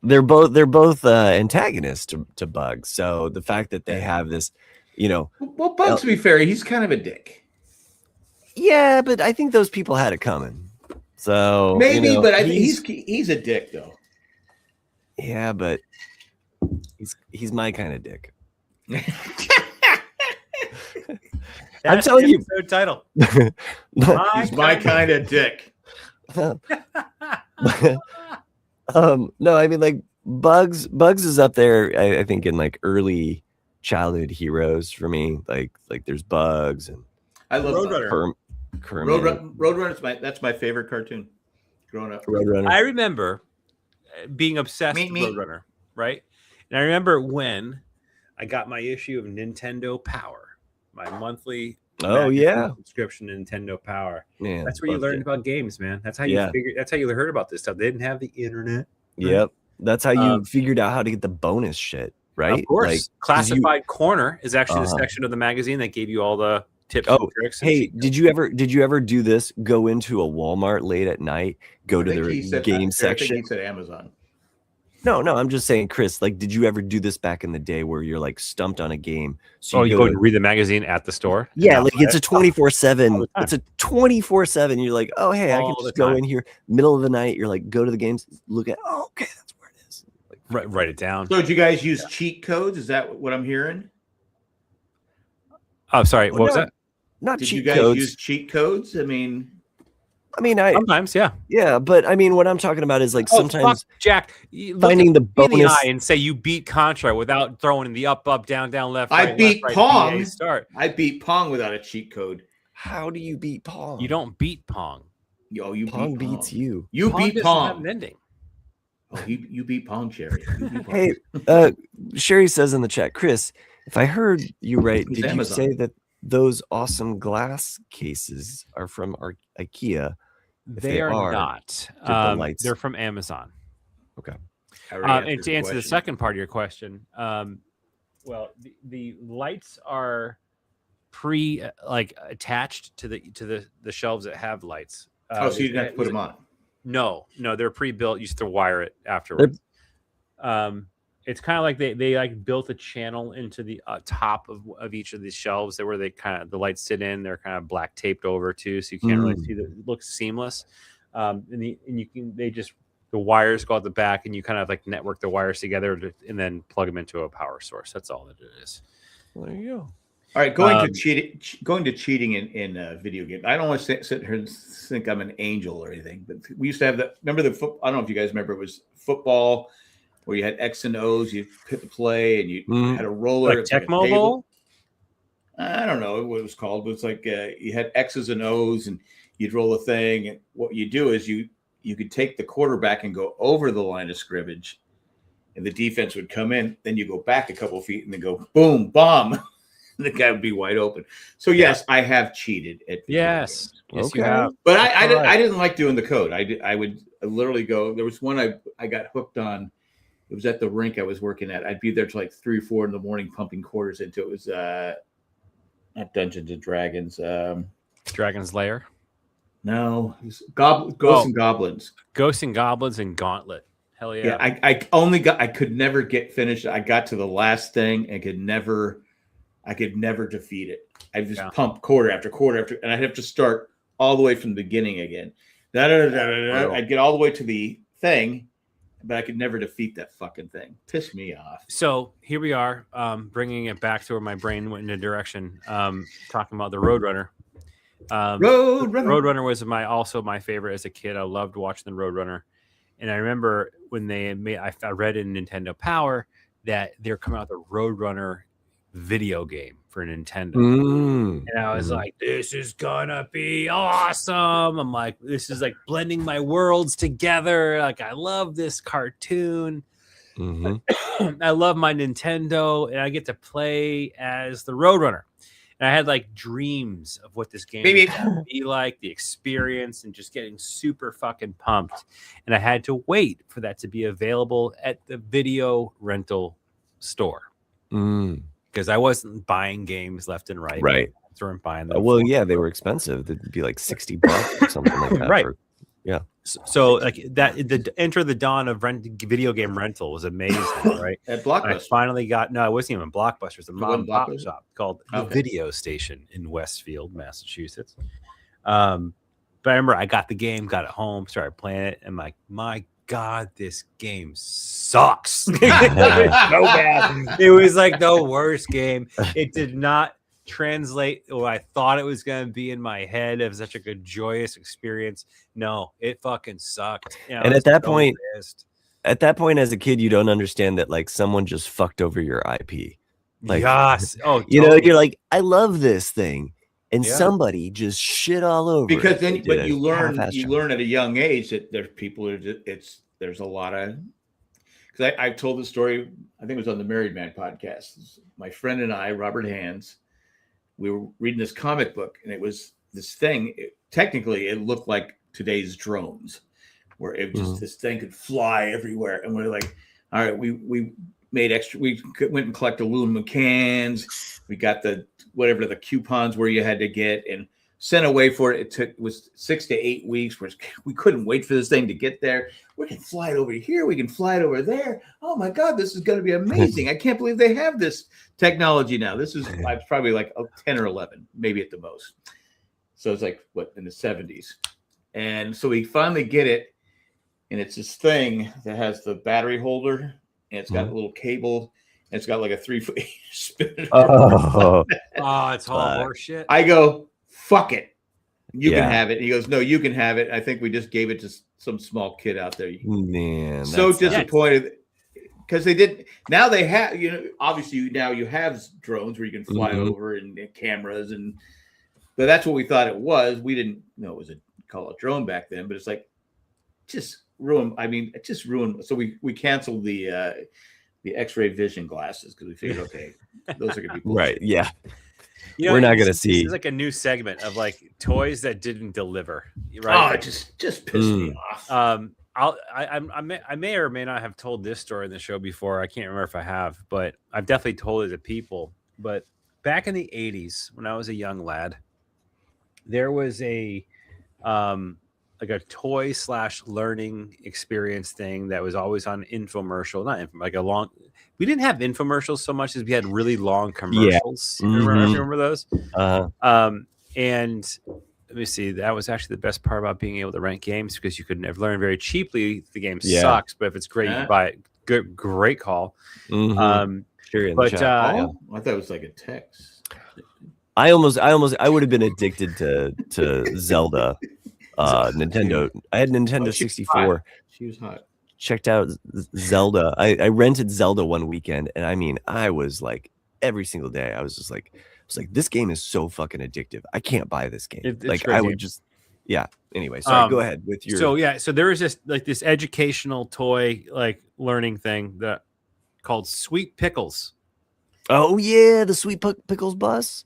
They're both antagonists to Bugs. So the fact that they have this, well, Bugs, to be fair, he's kind of a dick. Yeah, but I think those people had it coming. So maybe, but I think he's a dick though. Yeah, but he's my kind of dick. I'm telling you, episode title. He's my kind of dick. No, I mean like Bugs is up there. I think in like early childhood heroes for me. Like there's Bugs and I love Roadrunner. Roadrunner's that's my favorite cartoon growing up. Roadrunner. I remember being obsessed with Roadrunner, right? And I remember when I got my issue of Nintendo Power, my monthly subscription to Nintendo Power. Man, that's where you learned about games, man. That's how you figured. That's how you heard about this stuff. They didn't have the internet. Yep, that's how you figured out how to get the bonus shit, right? Of course, like, Classified Corner is actually the section of the magazine that gave you all the tips and tricks. Hey, did you ever do this? Go into a Walmart late at night, go to the game section. I think he said Amazon. No, I'm just saying, Chris, like, did you ever do this back in the day where you're like stumped on a game? So you go and read the magazine at the store? Yeah, like it's a 24/7. It's a 24/7. You're like, oh, hey, I can just go in here middle of the night. You're like, go to the games, look at, okay, that's where it is. Like, write it down. So did you guys use cheat codes? Is that what I'm hearing? Oh, sorry. What was that? Not did cheat you guys codes. Use cheat codes? I mean, sometimes, yeah, but I mean, what I'm talking about is like sometimes Jack finding the bonus in the eye and say you beat Contra without throwing in the up, down, left. I right, beat left, Pong. Right, start. I beat Pong without a cheat code. How do you beat Pong? You don't beat Pong. Pong beats you. You Pong beat Pong. Have an ending. Oh, you beat Pong, Sherry. Hey, Sherry says in the chat, Chris, if I heard you right, did you say that those awesome glass cases are from IKEA? They are not. They're from Amazon. Okay. And to answer the second part of your question, well, the lights are attached to the shelves that have lights. So you didn't have to put them on. No, they're pre-built. You just have to wire it afterwards. It's kind of like they like built a channel into the top of each of these shelves where they kind of the lights sit in. They're kind of black taped over too, so you can't really see it looks seamless. And you can the wires go out the back, and you kind of like network the wires together and then plug them into a power source. That's all that it is. Well, there you go. All right, going to cheating in video games. I don't want to sit here and think I'm an angel or anything, but we used to have remember I don't know if you guys remember, it was football where you had X and O's, you hit the play, and you had a roller. Like Tecmo Bowl? I don't know what it was called, but it's like you had X's and O's, and you'd roll a thing, and what you do is you could take the quarterback and go over the line of scrimmage, and the defense would come in. Then you go back a couple of feet and then go boom, bomb. The guy would be wide open. So yes, I have cheated at video games. Yes, Okay. you have. But I didn't like doing the code. I would literally go. There was one I got hooked on. It was at the rink I was working at. I'd be there till like 3 or 4 in the morning pumping quarters into it. It was not Dungeons and Dragons. Dragon's Lair. No, it was Ghosts and Goblins. Ghosts and Goblins and Gauntlet. Hell yeah. Yeah, I could never get finished. I got to the last thing and I could never defeat it. I just pump quarter after quarter after, and I'd have to start all the way from the beginning again. I'd get all the way to the thing, but I could never defeat that fucking thing. Pissed me off. So here we are, bringing it back to where my brain went in a direction, talking about the Roadrunner. Roadrunner was also my favorite as a kid. I loved watching the Roadrunner, and I remember when I read in Nintendo Power that they're coming out with a Roadrunner video game for Nintendo, and I was like, "This is gonna be awesome!" I'm like, "This is like blending my worlds together." Like, I love this cartoon. I love my Nintendo, and I get to play as the Roadrunner. And I had like dreams of what this game would be like, the experience, and just getting super fucking pumped. And I had to wait for that to be available at the video rental store because I wasn't buying games left and right. Right. I weren't buying them. Well, yeah, they were expensive. They'd be like $60 or something like that. Right. Yeah. So like that, enter the dawn of video game rental was amazing, right? At Blockbuster. I finally got, no, it wasn't even Blockbuster. It was a mom and pop Blockbuster? shop called The Video Station in Westfield, Massachusetts. But I remember I got the game, got it home, started playing it, and I'm like, my God, this game sucks. It was so bad. It was like the worst game. It did not translate what I thought it was going to be in my head of such a good, joyous experience. No, it fucking sucked. You know, and at that point, as a kid, you don't understand that like someone just fucked over your IP. Like, yes. Oh, you know, you're like, I love this thing, and somebody just shit all over. Because it. then, but you learn at a young age that there's people there's a lot of. Because I've told the story. I think it was on the Married Man podcast. My friend and I, Robert Hands, we were reading this comic book, and it was this thing. Technically, it looked like today's drones, where it just this thing could fly everywhere. And we're like, all right, we made extra. We went and collected aluminum cans. We got the coupons where you had to get and sent away for it. It was 6 to 8 weeks. We couldn't wait for this thing to get there. We can fly it over here. We can fly it over there. Oh my God, this is going to be amazing. I can't believe they have this technology now. This is probably like 10 or 11, maybe at the most. So it's like in the 70s. And so we finally get it. And it's this thing that has the battery holder, and it's got a little cable. And it's got like a 3-foot spin. Oh, it's all horseshit. I go, fuck it. You can have it. And he goes, no, you can have it. I think we just gave it to some small kid out there. Man, so disappointed because they didn't. Now they have, obviously now you have drones where you can fly over and cameras but that's what we thought it was. We didn't know it was call a drone back then, but it's like just ruined. I mean, it just ruined. So we canceled the X-ray vision glasses because we figured, okay, those are gonna be bullshit. Right. Yeah. We're not going to see. This is like a new segment of like toys that didn't deliver. Right? Oh, it just pissed me off. I may or may not have told this story in the show before. I can't remember if I have, but I've definitely told it to people. But back in the 80s, when I was a young lad, there was a toy / learning experience thing that was always on infomercial, we didn't have infomercials so much as we had really long commercials. Yeah. Remember those? And let me see. That was actually the best part about being able to rent games because you could learn very cheaply. The game sucks, but if it's great, you buy it. Great call. Sure. But I thought it was like a text. I would have been addicted to Zelda. Nintendo. I had Nintendo 64. She was hot. Checked out Zelda. I rented Zelda one weekend, and I mean, I was like every single day. I was like, this game is so fucking addictive. I can't buy this game. It's like I would just Yeah. Anyway, sorry. Go Um, ahead with your. So there was this educational toy learning thing that called Sweet Pickles, Oh yeah, the Sweet Pickles bus.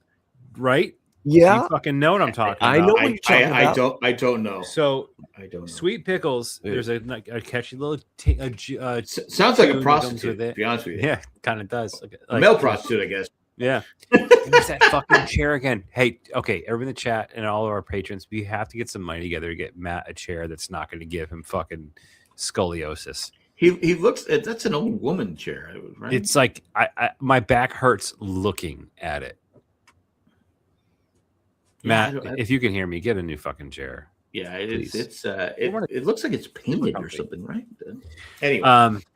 right? Yeah, You fucking know what I'm talking I about. know what you're talking about. I don't know. So I don't know. Sweet Pickles, Yeah. there's a catchy little Sounds like a tune that comes prostitute. with To it. be honest with you, Yeah, kind of does. a male prostitute, I guess. Yeah. And there's that fucking chair again. Hey, okay, everyone in the chat and all of our patrons, we have to get some money together to get Matt a chair that's not going to give him fucking scoliosis. He looks. That's an old woman chair, right? It's like my back hurts looking at it. Yeah, Matt, if you can hear me, get a new fucking chair. Yeah, Please. it looks like it's painted or something, right? Anyway,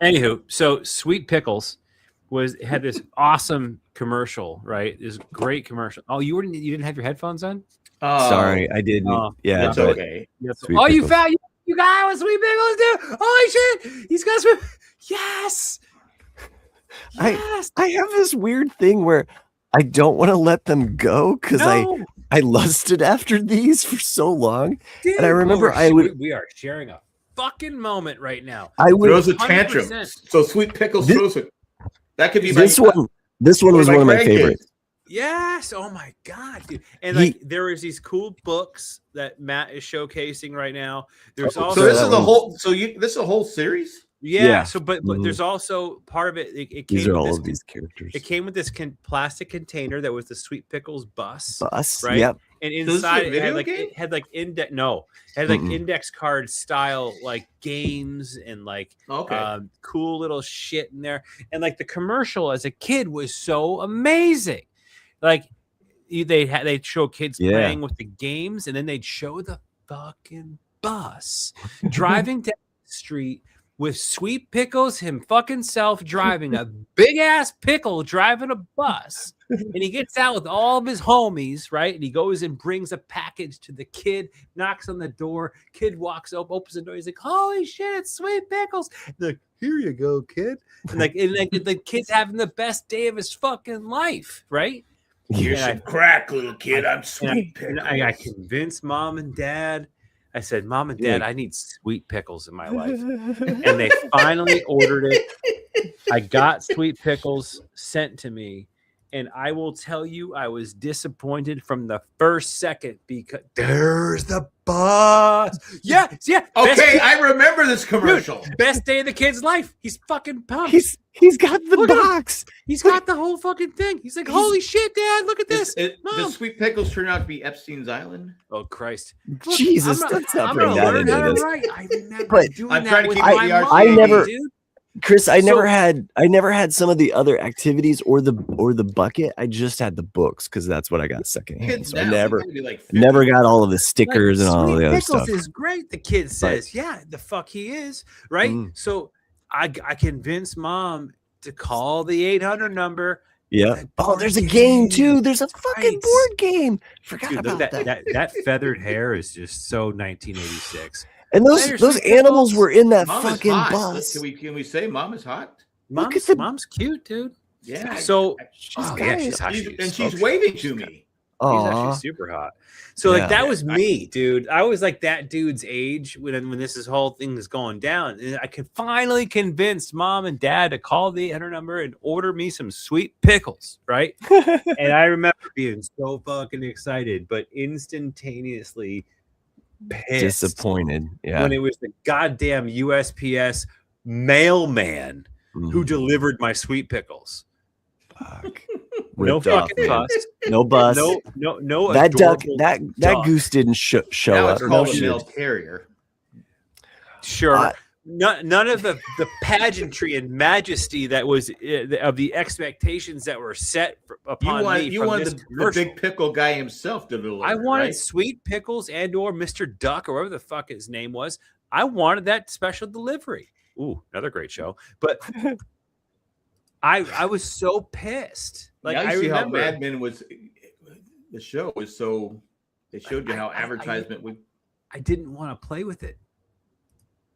anywho, so Sweet Pickles had this awesome commercial, right? This great commercial. Oh, you didn't have your headphones on? Sorry, I didn't. Yeah, that's but okay. Sweet Oh, you Pickles. found you got with Sweet Pickles, dude! Holy shit, he's got Sweet. Yes. Yes. I have this weird thing where I don't want to let them go because No. I lusted after these for so long, Dude, and I remember we are sharing a fucking moment right now. I would Throws a tantrum. 100%. So Sweet Pickles throws it. That could be this one. This one was one of my grandkids. favorites. Yes. Oh my god, dude. And there is these cool books that Matt is showcasing right now. There's also So this is the whole. So this is a whole series. Yeah. So, but there's also part of it. It came These are with all this, of these characters. It came with this plastic container that was the Sweet Pickles bus. Right? Yep. And So this is a inside video it game? had like index. No, it had like index card style like games and like cool little shit in there. And like the commercial as a kid was so amazing. Like they'd show kids playing with the games, and then they'd show the fucking bus driving down the street with Sweet Pickles him fucking self driving a big ass pickle driving a bus, and he gets out with all of his homies, right? And he goes and brings a package to the kid, knocks on the door, kid walks up, opens the door, he's like, holy shit, it's Sweet Pickles. Like, here you go, kid. And the kid's having the best day of his fucking life, right? Here's some crack, little kid. I'm Sweet Pickles. I convinced mom and dad. I said, Mom and Dad, I need Sweet Pickles in my life. And they finally ordered it. I got Sweet Pickles sent to me. And I will tell you, I was disappointed from the first second because there's the bus. Yeah. Okay, I remember this commercial. Dude, best day of the kid's life. He's fucking pumped. He's got the box. He's got the whole fucking thing. He's like, holy shit, Dad, look at this. Does Sweet Pickles turn out to be Epstein's Island? Oh, Christ. Jesus, let's not bring that into this. I remember doing I'm that trying to with keep my it mom, I never- dude. Chris, I never had some of the other activities or the bucket. I just had the books because that's what I got secondhand. Kids So I now, never they gotta be like 50. never got all of the stickers and all of the other Pickles stuff. is great, the kid says. Yeah, the fuck he is, right? So I convinced Mom to call the 800 number. Yeah. Oh, there's a game too. There's a fucking board game. Forgot Dude, about that. That feathered hair is just so 1986. And those animals were in that Mom fucking is hot. bus. Can we say Mom is hot? Mom's cute, dude. Yeah. So she's she's hot. She's waving to me. She's actually super hot. So like that was me, dude. I was like that dude's age when this whole thing is going down. And I could finally convince Mom and Dad to call the 800 number and order me some Sweet Pickles, right? And I remember being so fucking excited, but instantaneously pissed, disappointed. Yeah. when it was the goddamn USPS mailman who delivered my Sweet Pickles. Fuck. No fucking bus. No bus. No. That duck. adorable That duck. goose didn't show Now up. it's called a mail carrier. Sure. None of the pageantry and majesty that was of the expectations that were set upon me. You from wanted this the commercial. big pickle guy himself to deliver. I wanted right? Sweet Pickles and or Mr. Duck or whatever the fuck his name was. I wanted that special delivery. Ooh, another great show. But I was so pissed. Like, now you I see remember how Mad Men was. The show was so. They showed you how advertisement would. I didn't want to play with it.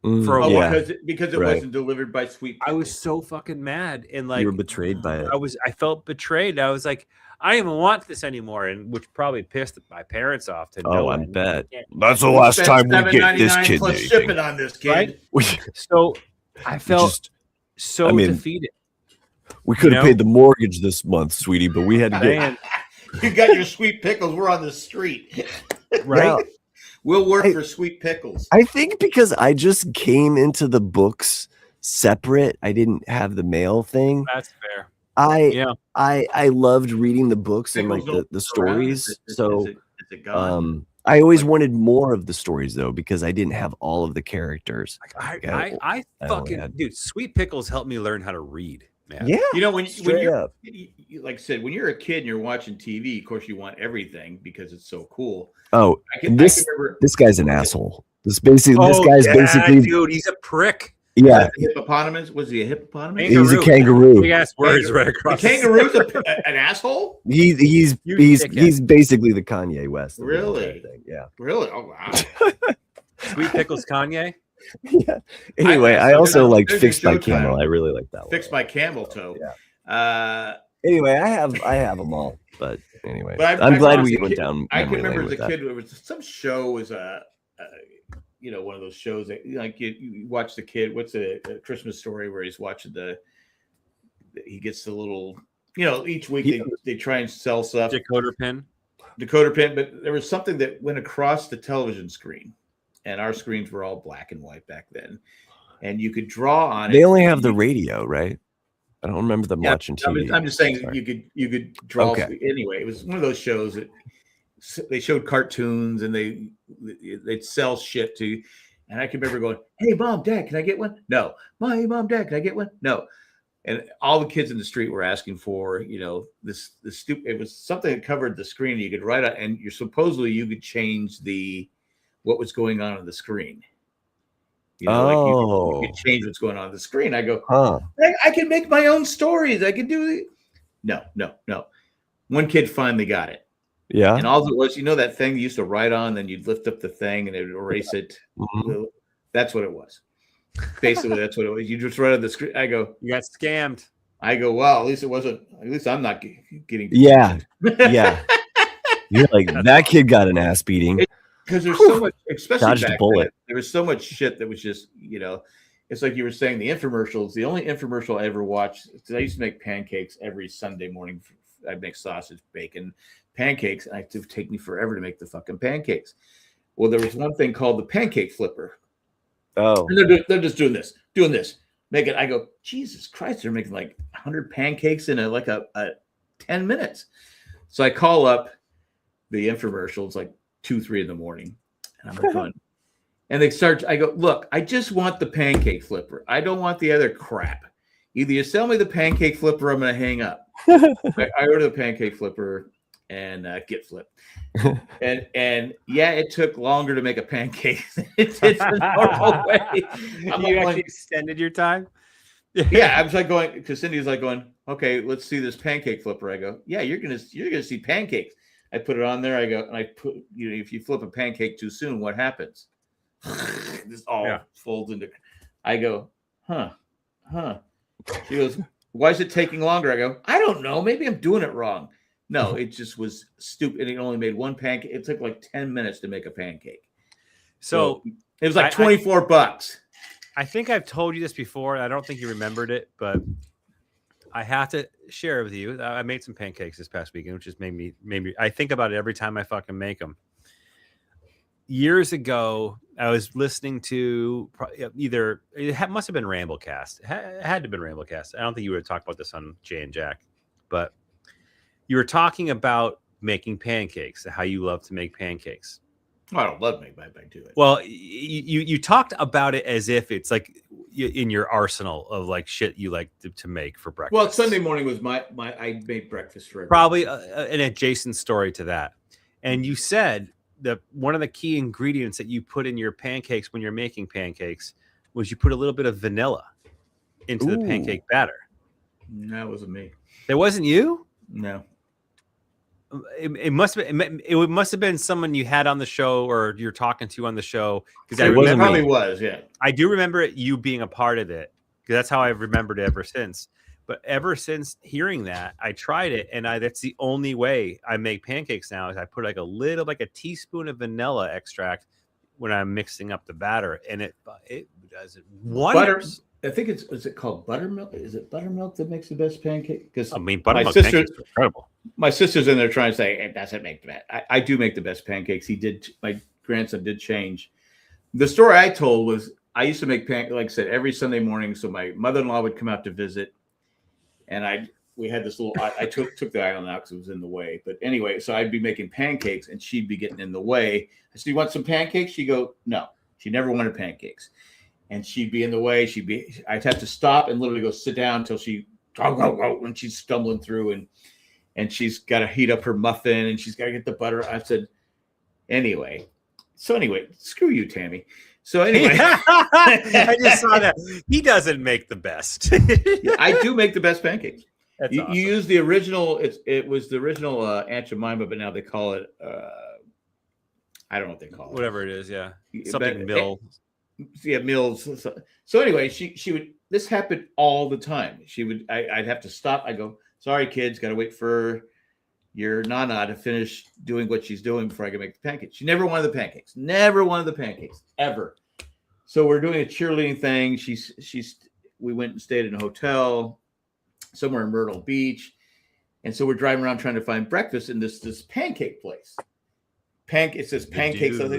For a Oh, while. because it Right. wasn't delivered by Sweet I Pickles. was so fucking mad, and like You were betrayed by it. I felt betrayed. I was like, I don't even want this anymore, and which probably pissed my parents off to no Oh, I end. bet. Yeah. That's the We last spent time we get this $7.99 kid plus anything. shipping on this kid. Right? So I felt so defeated. We could have know? paid the mortgage this month, sweetie, but we had to get Man, You got your Sweet Pickles. We're on the street. right? Now, We'll work for Sweet Pickles. I think because I just came into the books separate, I didn't have the mail thing. That's fair. I loved reading the books and like Pickles the stories. Is it gone? I always wanted more of the stories though because I didn't have all of the characters. I fucking dude, Sweet Pickles helped me learn how to read, man. Yeah, You know, when straight you're up. like I said, when you're a kid and you're watching TV, of course you want everything because it's so cool. Oh, I can remember this guy's an asshole. This guy's yeah, basically, dude, he's a prick. yeah, the hippopotamus. Was he a hippopotamus? he's a kangaroo. Big ass words right The across. kangaroo's an asshole? He's dickhead. basically the Kanye West. of the Really? entire thing. Yeah. Really? Oh wow. Sweet Pickles Kanye. Yeah. Anyway, I also liked there's your Fixed by show title. Camel. I really like that one. Fixed by camel toe. Yeah. Anyway, I have them all, but anyway, But I'm glad we honestly, went down. I can memory remember lane as a with kid, it was some show was one of those shows that like you watch the kid. What's a Christmas Story where he's watching he gets the little, each week they try and sell stuff. Decoder pin. But there was something that went across the television screen, and our screens were all black and white back then, and you could draw on it. They only have the radio, right? I don't remember them watching TV. I'm just saying Sorry. you could draw. Okay. Anyway, it was one of those shows that they showed cartoons and they'd sell shit to. And I can remember going, "Hey, Mom, Dad, can I get one?" No. "Hey, Mom, Dad, can I get one?" No. And all the kids in the street were asking for, this stupid. It was something that covered the screen. You could write out, and you could change what was going on the screen. You could change what's going on the screen. I go, I can make my own stories. I can do it. No. One kid finally got it. Yeah. And all it was, that thing you used to write on, then you'd lift up the thing and it would erase it. Mm-hmm. That's what it was. Basically, that's what it was. You just write on the screen. I go, You got scammed. I go, well, at least it wasn't. At least I'm not getting. Yeah. Yeah. You're like, that kid got an ass beating. Because there's so much, especially Dodged a back bullet. then, there was so much shit that was just, it's like you were saying, the infomercials. The only infomercial I ever watched, I used to make pancakes every Sunday morning. I'd make sausage, bacon, pancakes, and it would take me forever to make the fucking pancakes. Well, there was one thing called the pancake flipper. Oh. And they're just doing this. Make it. I go, Jesus Christ, they're making like 100 pancakes in a 10 minutes. So I call up the infomercial. It's like 2-3 in the morning. And I'm like, going, and they start, I go, look, I just want the pancake flipper. I don't want the other crap. Either you sell me the pancake flipper, or I'm going to hang up. I ordered the pancake flipper and get flipped. And yeah, it took longer to make a pancake than it did the normal way. You actually extended your time? Yeah, I was like going, because Cindy's like going, okay, let's see this pancake flipper. I go, yeah, you're gonna see pancakes. I put it on there. I go, and I put, if you flip a pancake too soon, what happens? This all folds into. I go, huh. She goes, why is it taking longer? I go, I don't know. Maybe I'm doing it wrong. No, it just was stupid. And it only made one pancake. It took like 10 minutes to make a pancake. So it was like $24. I think I've told you this before. I don't think you remembered it, but I have to share it with you. I made some pancakes this past weekend, which just made me I think about it every time I fucking make them. Years ago, I was listening to must have been Ramblecast. It had to have been Ramblecast. I don't think you would have talked about this on Jay and Jack, but you were talking about making pancakes, how you love to make pancakes. I don't love make, but I do it. Well, you talked about it as if it's like in your arsenal of like shit you like to make for breakfast. Well, Sunday morning was my I made breakfast for everyone. Probably an adjacent story to that. And you said that one of the key ingredients that you put in your pancakes when you're making pancakes was you put a little bit of vanilla into the pancake batter. That wasn't me. That wasn't you? No. It must have been someone you had on the show or you're talking to on the show, because It wasn't probably me. was. Yeah. I do remember you being a part of it, because that's how I've remembered it ever since. But ever since hearing that, I tried it, and that's the only way I make pancakes now is I put like a teaspoon of vanilla extract when I'm mixing up the batter, and it does it wonders. I think is it called buttermilk? Is it buttermilk that makes the best pancake? Because I mean, buttermilk pancakes are incredible. My sister's in there trying to say it doesn't make the best. I do make the best pancakes. My grandson did change. The story I told was I used to make pancakes, like I said, every Sunday morning. So my mother-in-law would come out to visit, and we had this little. I took the island out because it was in the way. But anyway, so I'd be making pancakes, and she'd be getting in the way. I said, "You want some pancakes?" She'd go, "No." She never wanted pancakes. And she'd be in the way. I'd have to stop and literally go sit down until when she's stumbling through and she's got to heat up her muffin and she's got to get the butter. I said, anyway, screw you, Tammy. So anyway, I just saw that he doesn't make the best. Yeah, I do make the best pancakes. That's awesome. You use the original. It was the original Aunt Jemima, but now they call it. I don't know what they call it. Whatever it is, yeah, something mill. Yeah, Mills. So anyway, she would. This happened all the time. I'd have to stop. I go, sorry, kids, got to wait for your Nana to finish doing what she's doing before I can make the pancakes. She never wanted the pancakes. Never wanted the pancakes ever. So we're doing a cheerleading thing. We went and stayed in a hotel somewhere in Myrtle Beach, and so we're driving around trying to find breakfast in this pancake place. It says pancakes. So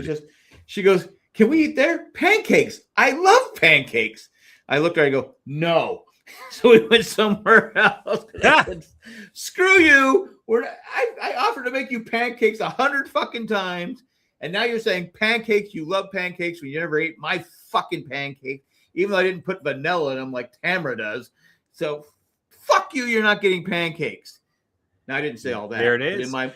she goes, "Can we eat there? Pancakes. I love pancakes." I looked at her, I go, "No." So we went somewhere else. I said, "Screw you. I offered to make you pancakes 100 fucking times. And now you're saying pancakes, you love pancakes when you never ate my fucking pancake, even though I didn't put vanilla in them like Tamara does. So fuck you, you're not getting pancakes." Now I didn't say all that. There it is. In my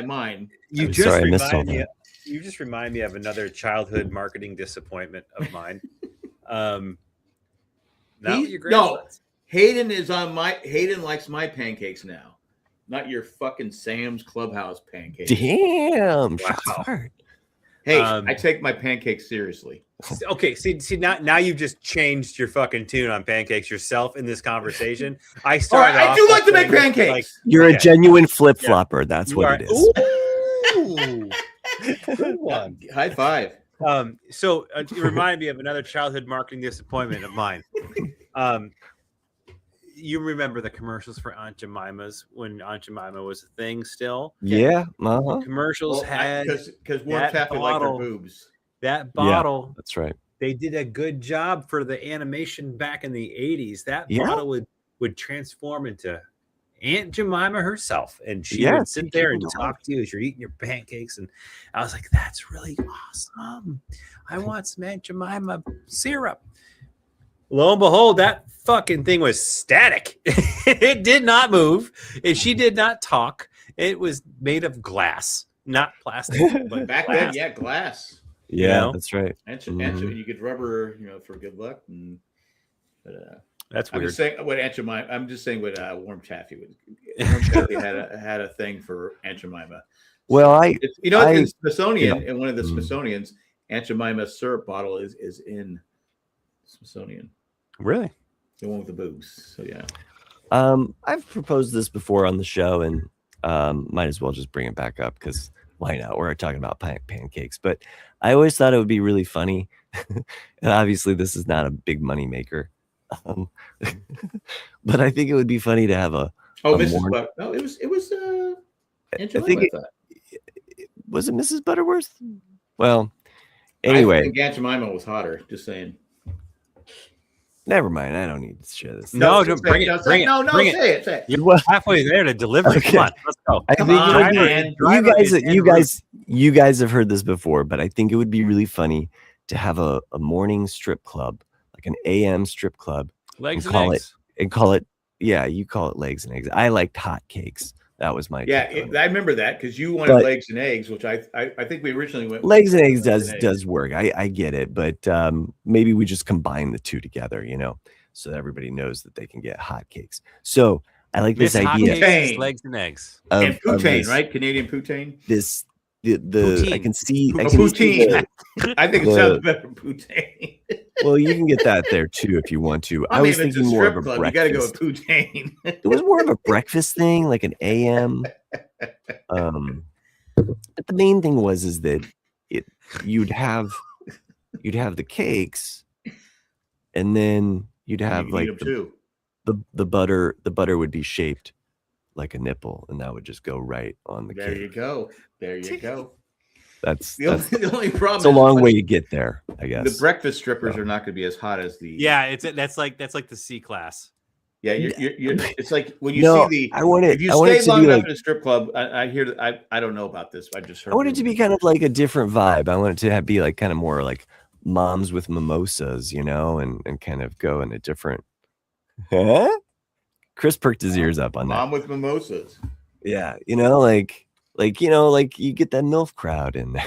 mind. You just remind me of another childhood marketing disappointment of mine. Hayden likes my pancakes now, not your fucking Sam's Clubhouse pancakes. Damn, wow. Hey, I take my pancakes seriously. Okay, see now you've just changed your fucking tune on pancakes yourself in this conversation. I do like to make pancakes. Like, you're a genuine flip-flopper. That's what it is. Ooh. Good one. High five. So it reminded me of another childhood marketing disappointment of mine. You remember the commercials for Aunt Jemima's when Aunt Jemima was a thing still? Yeah. Commercials had because Warm Taffy liked her boobs. That bottle. Yeah, that's right. They did a good job for the animation back in the 80s. That bottle would transform into Aunt Jemima herself, and she would sit there and talk to you as you're eating your pancakes. And I was like, "That's really awesome. I want some Aunt Jemima syrup." Lo and behold, that fucking thing was static. It did not move. And she did not talk. It was made of glass, not plastic. But back then, glass. Yeah, that's right. You could rub her, for good luck. That's weird. I'm just saying what Aunt Jemima. I'm just saying what Warm Taffy was. Warm Taffy had a thing for Aunt Jemima. Well, in Smithsonian, in one of the Smithsonian's, Aunt Jemima's syrup bottle is in Smithsonian. Really? The one with the boobs. So yeah. I've proposed this before on the show, and might as well just bring it back up because why not? We're talking about pancakes, but I always thought it would be really funny. And obviously, this is not a big money maker. But I think it would be funny to have a. Oh, Mrs. But no, it was. I think was it Mrs. Butterworth? Well, anyway, I think Aunt Jemima was hotter. Just saying. Never mind. I don't need to share this. No, don't bring it. Say it. You're halfway there to deliver. Okay. Come on, let's go. You guys have heard this before, but I think it would be really funny to have a morning strip club, like an AM strip club. Legs and eggs. Call it. Yeah, you call it legs and eggs. I liked hot cakes. That was my. Yeah, I remember that because you wanted legs and eggs, which I think we originally went. Legs and eggs does work. I get it, but maybe we just combine the two together, so that everybody knows that they can get hot cakes. So I like this Miss idea. Hotcakes, legs and eggs. And Of poutine, this, right? Canadian poutine. The Poutine. I can see Poutine. I think it sounds better than poutine. Well, you can get that there too if you want to. I was if it's thinking a more of strip a club, you got to go breakfast. with poutine. It was more of a breakfast thing, like an AM. But the main thing is that you'd have the cakes, and then you'd have you like eat them too. the butter. The butter would be shaped like a nipple, and that would just go right on the There cake. you go. There you go. That's The only problem. It's a long way to get there, I guess. The breakfast strippers are not going to be as hot as the. Yeah, that's like the C class. Yeah, you're it's like when you No, see the. I want it. If you I want stay it to long be enough like, at a strip club, I hear that. I don't know about this. I just heard. I want it to be kind of like a different vibe. I want it to be like kind of more like moms with mimosas, and kind of go in a different. Huh? Chris perked his ears up on that. Mom with mimosas. Yeah, like you get that MILF crowd in there.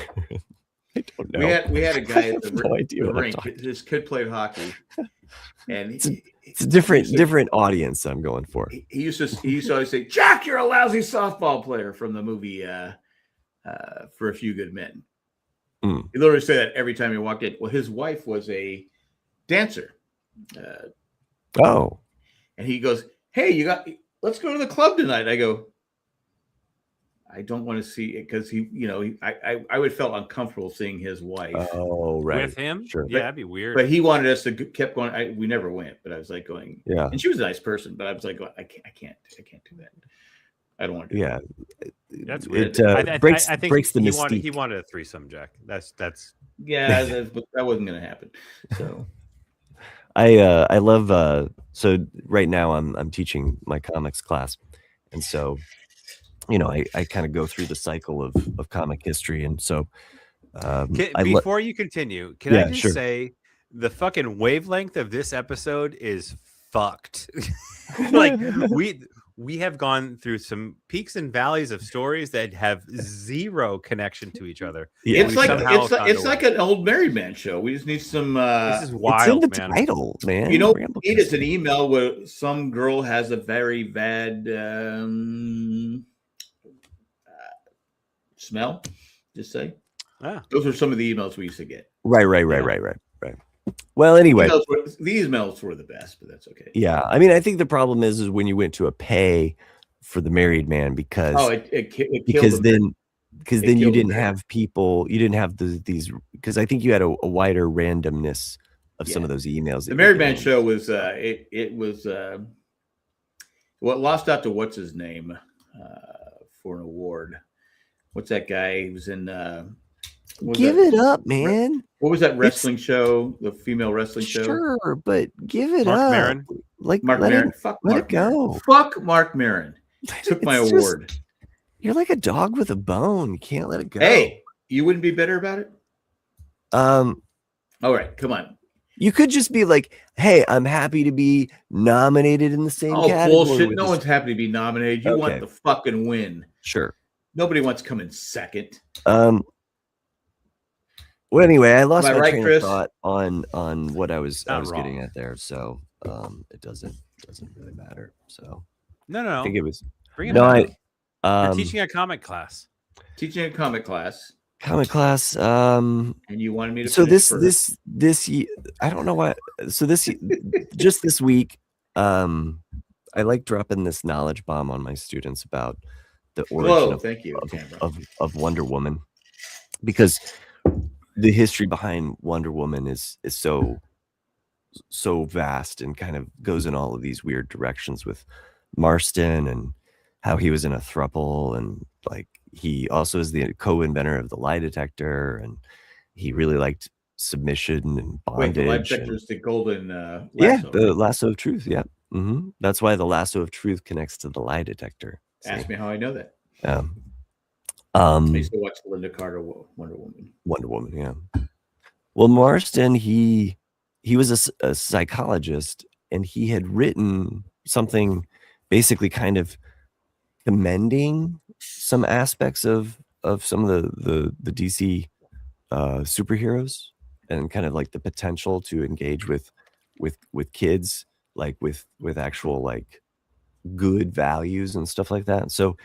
I don't know. We had a guy at the no idea what I'm rink. talking. His kid played hockey, and It's a different audience I'm going for. He used to always say, "Jack, you're a lousy softball player," from the movie For a Few Good Men. Mm. He literally said that every time he walked in. Well, his wife was a dancer. And he goes, "Hey, let's go to the club tonight." I go, I don't want to see it because I would felt uncomfortable seeing his wife. Oh, right. With him? Sure. Yeah, that'd be weird. But he wanted us to kept going. We never went, but I was like going. Yeah. And she was a nice person, but I was like, I can't do that. I don't want to do that. That's weird. It breaks the mystique. He wanted a threesome, Jack. That's Yeah, that wasn't going to happen. So I love so right now I'm teaching my comics class, and so I kind of go through the cycle of comic history, and so before you continue, can I just say the fucking wavelength of this episode is fucked. Like we have gone through some peaks and valleys of stories that have zero connection to each other. Yeah. It's like an old married man show. We just need some. This is wild, it's in the title, man. It's an email where some girl has a very bad smell. Just say. Those are some of the emails we used to get. Right. Well, anyway, these emails were the best, but that's okay. Yeah, I mean, I think the problem is when you went to a pay for the married man because then you didn't have people, you didn't have these because I think you had a wider randomness of some of those emails. The married man show was it was lost out to what's his name for an award. What's that guy? He was in. Give it up, man. What was that wrestling show? The female wrestling show? Sure, but give it Mark up. Maron. Like Mark Maron. Fuck let Mark it go. Fuck Mark Maron. Took my award. You're like a dog with a bone. You can't let it go. Hey, you wouldn't be bitter about it? All right, come on. You could just be like, hey, I'm happy to be nominated in the same category. Bullshit. No one's happy to be nominated. You want the fucking win. Sure. Nobody wants to come in second. Well, anyway, I lost my train Chris? of thought on what I was getting at there, so it doesn't really matter. So no, I think it was bring it back. You're teaching a comic class. Comic class. And you wanted me to. So this year, I don't know why. So just this week, I like dropping this knowledge bomb on my students about the origin of Wonder Woman, because the history behind Wonder Woman is so vast and kind of goes in all of these weird directions with Marston and how he was in a throuple, and like he also is the co-inventor of the lie detector, and he really liked submission and bondage. The lie detector is the golden lasso. The lasso of truth. Yeah. Mm-hmm. That's why the lasso of truth connects to the lie detector. Ask me how I know that. I used to watch Linda Carter Wonder Woman. Yeah. Well, Marston, he was a psychologist, and he had written something basically kind of commending some aspects of some of the DC superheroes, and kind of like the potential to engage with kids, like with actual like good values and stuff like that. So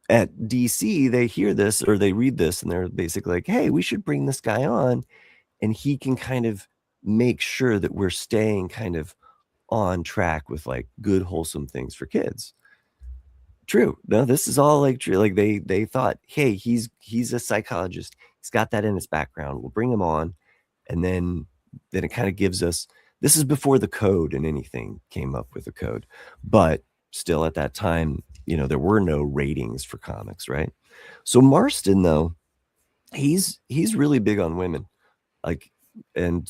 at DC, they hear this or they read this and they're basically like, hey, we should bring this guy on, and he can kind of make sure that we're staying kind of on track with like good, wholesome things for kids. True. No, this is all like true. Like they thought, hey, he's a psychologist. He's got that in his background. We'll bring him on, and then it kind of gives us. This is before the code and anything came up with the code, but still at that time, there were no ratings for comics, right? So Marston, though, he's really big on women, like, and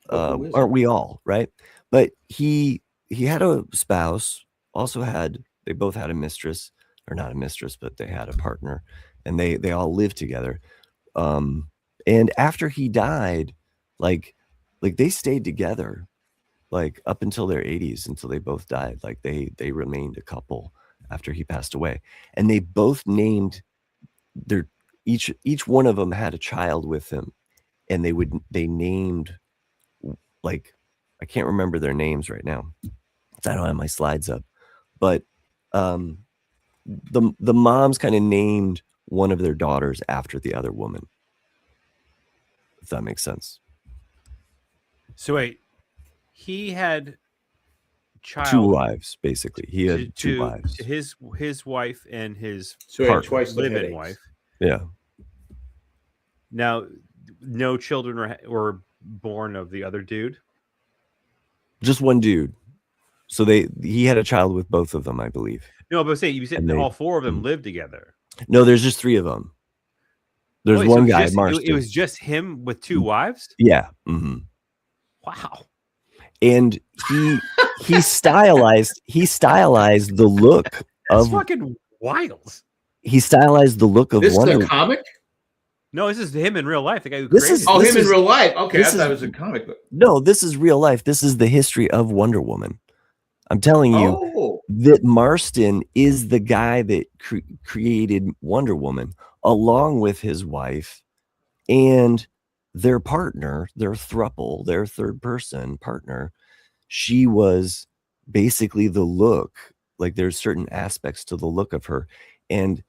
aren't we all, right? But he had a spouse, they both had a mistress, or not a mistress, but they had a partner, and they all lived together. And after he died, like they stayed together, like up until their 80s, until they both died. Like they remained a couple after he passed away, and they both named each one of them had a child with him, and they named, like, I can't remember their names right now. I don't have my slides up, but the moms kind of named one of their daughters after the other woman, if that makes sense. So wait, he had two wives, basically. He had two wives. His wife and his twice live-in wife. Yeah. Now, no children were born of the other dude. Just one dude. So he had a child with both of them, I believe. No, but you said all four of them lived together. No, there's just three of them. There's one guy, Marston. It was just him with two wives? Yeah. Mm-hmm. Wow. And he stylized the look That's fucking wild. He stylized the look of this Wonder. Is a comic? No, this is him in real life. The guy who him in real life. Okay, I thought it was a comic book. No, this is real life. This is the history of Wonder Woman. I'm telling you that Marston is the guy that created Wonder Woman, along with his wife and their partner, their throuple, their third person partner. She was basically the look. Like, there's certain aspects to the look of her, and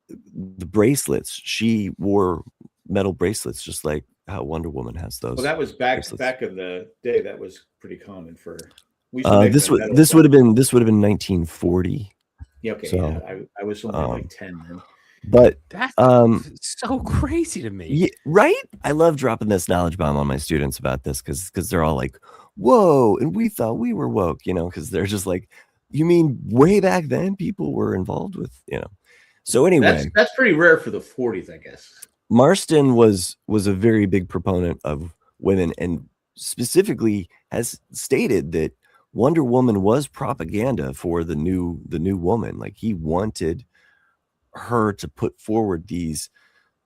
the bracelets. She wore metal bracelets, just like how Wonder Woman has those. Well, that was back in the day. That was pretty common for. This would have been 1940. Yeah, okay. So, yeah, I was only like 10 then. But that's so crazy to me. Yeah, right? I love dropping this knowledge bomb on my students about this because they're all like, "Whoa!" And we thought we were woke, because they're just like, "You mean way back then people were involved with, So anyway, that's pretty rare for the 40s, I guess. Marston was a very big proponent of women, and specifically has stated that Wonder Woman was propaganda for the new woman. Like, he wanted her to put forward these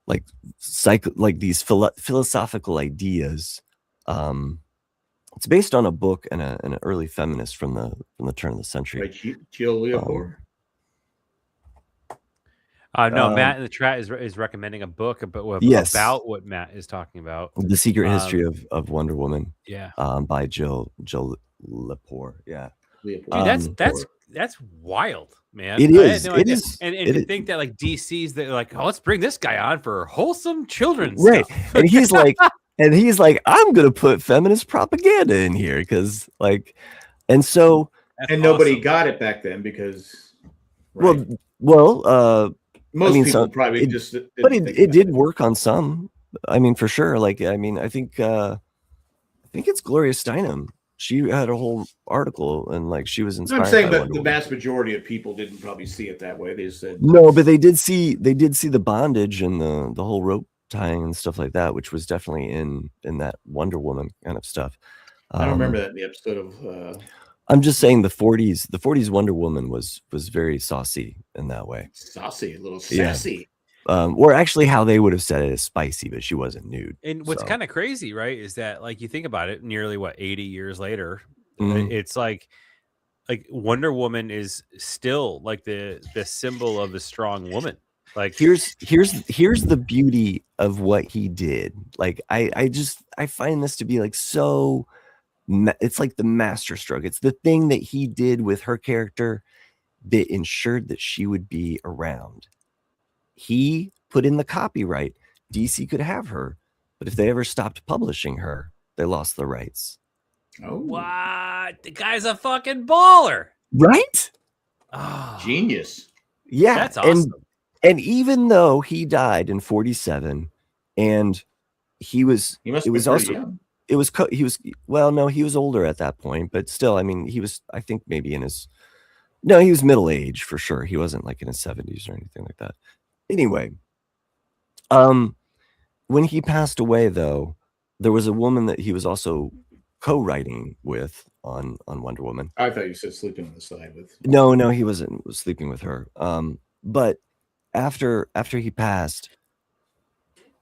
these philosophical ideas. It's based on a book and an early feminist from the turn of the century. Right, Jill Lepore. No, Matt in the chat is recommending a book about what Matt is talking about. The Secret History of Wonder Woman. Yeah. By Jill Lepore. Yeah. Dude, that's wild, man. It is. No, and to think that like DC's they're like, let's bring this guy on for wholesome children's right. stuff. And he's like, I'm gonna put feminist propaganda in here because and so and nobody got it back then because right? most people probably it did work on some. I mean, for sure. I think it's Gloria Steinem. She had a whole article and she was inspired. I'm saying, but the vast majority of people didn't probably see it that way. They said no, but they did see the bondage and the whole rope tying and stuff like that, which was definitely in that Wonder Woman kind of stuff. I don't remember that in the episode of. I'm just saying the 40s Wonder Woman was very saucy in that way. Saucy, a little sassy. Yeah. Or actually how they would have said it is spicy, but she wasn't nude. And what's kind of crazy, right, is that you think about it, nearly 80 years later, it's like Wonder Woman is still the symbol of the strong woman. Here's the beauty of what he did. I find this to be so it's like the master stroke. It's the thing that he did with her character that ensured that she would be around. He put in the copyright. DC could have her, but if they ever stopped publishing her, they lost the rights. Oh, What? The guy's a fucking baller. Right? Oh, genius. Yeah. That's awesome. And even though he died in 47 and he was young. He was older at that point, but still, I mean, he was, I think maybe he was middle age for sure. He wasn't like in his 70s or anything like that. Anyway, when he passed away though, there was a woman that he was also co-writing with on Wonder Woman. I thought you said sleeping on the side with. No, he wasn't sleeping with her. But after he passed,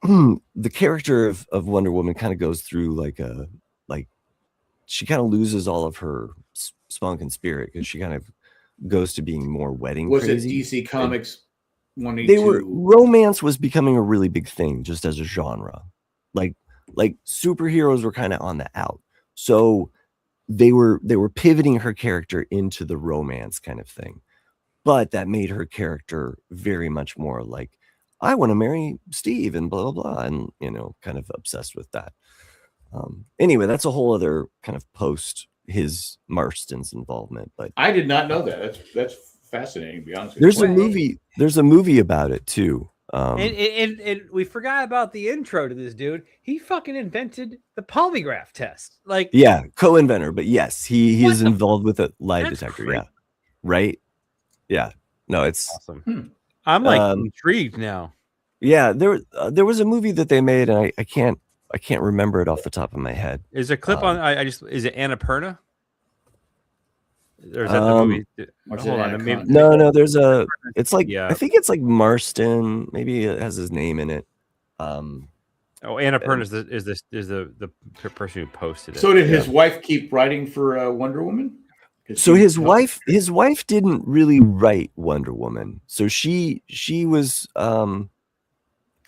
the character of Wonder Woman kind of goes through like she kind of loses all of her spunk and spirit because she kind of goes to being more wedding crazy. Was it DC Comics wanting romance was becoming a really big thing just as a genre. Like superheroes were kind of on the out. So they were pivoting her character into the romance kind of thing. But that made her character very much more like, I want to marry Steve and blah, blah, blah. And, kind of obsessed with that. Anyway, that's a whole other kind of post his Marston's involvement. But I did not know that. That's fascinating, to be honest with you. There's a movie about it too. And we forgot about the intro to this dude. He fucking invented the polygraph test. Like, yeah, co-inventor. But yes, he is involved with a lie detector. Crazy. Yeah, right. Yeah, no, it's awesome. I'm like intrigued now. Yeah, there was a movie that they made, and I can't remember it off the top of my head. Is there a clip on? Is it Annapurna? Or is that the movie? Hold on, maybe, no. There's a. It's like I think it's like Marston. Maybe it has his name in it. Annapurna is the person who posted it. So did his wife keep writing for Wonder Woman? So his wife didn't really write Wonder Woman. So she was. So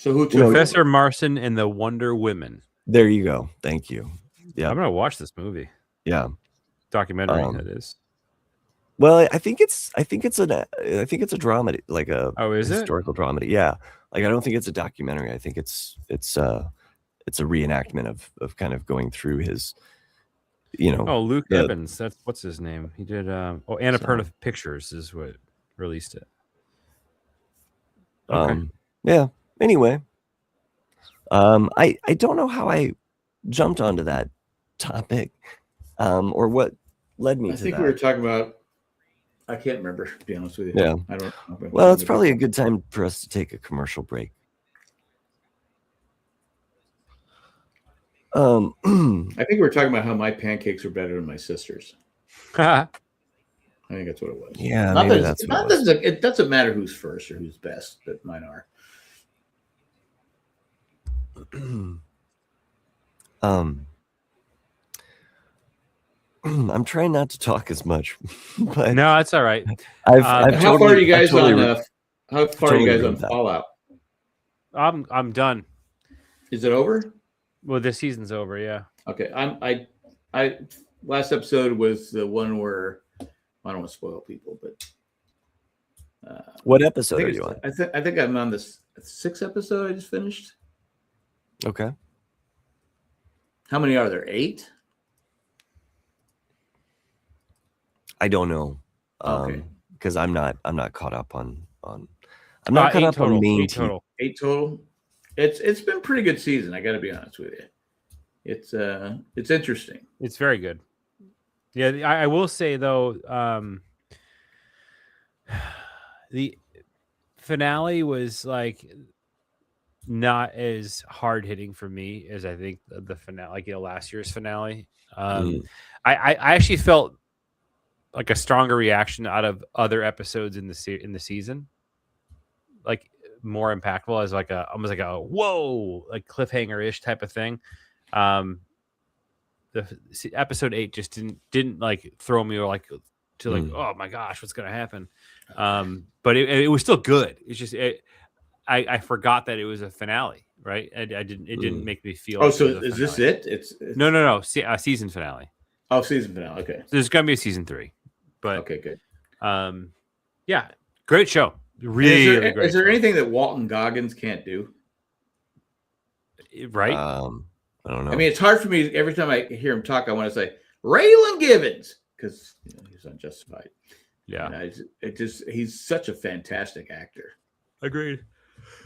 who? Professor Marston and the Wonder Women. There you go. Thank you. Yeah, I'm gonna watch this movie. Yeah, documentary that is. Well, I think it's a dramedy, like a historical dramedy. Yeah, like I don't think it's a documentary. I think it's a reenactment of kind of going through his, Luke Evans. That's what's his name. He did. Annapurna Pictures is what released it. Okay. Yeah. Anyway, I don't know how I jumped onto that topic, or what led me to that. I think we were talking about. I can't remember, to be honest with you. Yeah. I don't know. Well, it's probably a good time for us to take a commercial break. I think we were talking about how my pancakes are better than my sister's. I think that's what it was. Yeah, it doesn't matter who's first or who's best, but mine are. I'm trying not to talk as much, but no, that's all right. How far are you guys on Fallout? I'm done. Is it over? Well, this season's over. Yeah. Okay. I last episode was the one where I don't want to spoil people, but what episode are you on? I think I'm on the 6th episode. I just finished. Okay. How many are there? 8? I don't know. Okay. Because I'm not caught up on I'm not caught up on main total. 8 total. It's been a pretty good season, I gotta be honest with you. It's interesting. It's very good. Yeah, I will say though, the finale was like not as hard hitting for me as I think the finale, like last year's finale. I actually felt like a stronger reaction out of other episodes in the season, like more impactful as like almost like a whoa, like cliffhanger-ish type of thing. The episode 8 just didn't like throw me or like to like oh my gosh, what's gonna happen? But it was still good. It's just I forgot that it was a finale, right? It didn't make me feel. Oh, so is this it? It's no season finale. Oh, season finale. Okay. There's gonna be a season 3, but Okay, good. Yeah, great show. Really great. Is there show. anything that Walton Goggins can't do? Right? I don't know. I mean, it's hard for me every time I hear him talk. I want to say Raylan Givens because he's unjustified. Yeah, he's such a fantastic actor. agreed.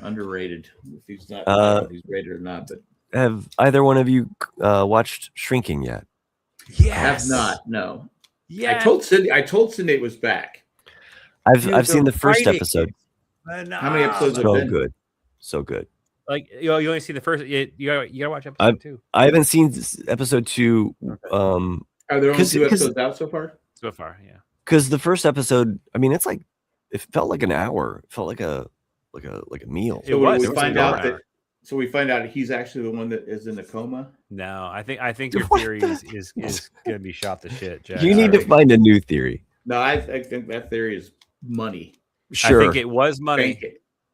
Underrated. If he's not, I don't know if he's rated or not. But have either one of you watched Shrinking yet? Yes. I have not. No. Yeah. I told Cindy it was back. I've seen the first episode. How many episodes have been? Good. So good. Like you only see the first. You gotta watch episode 2. I haven't seen episode 2. Okay. Are there only 2 episodes out so far? So far, yeah. Because the first episode, I mean, it felt like an hour. It felt like a meal. So we find out he's actually the one that is in a coma. No, I think your theory is gonna be shot to shit, Jack. You need to find a new theory. No, I think that theory is money. Sure. I think it was money.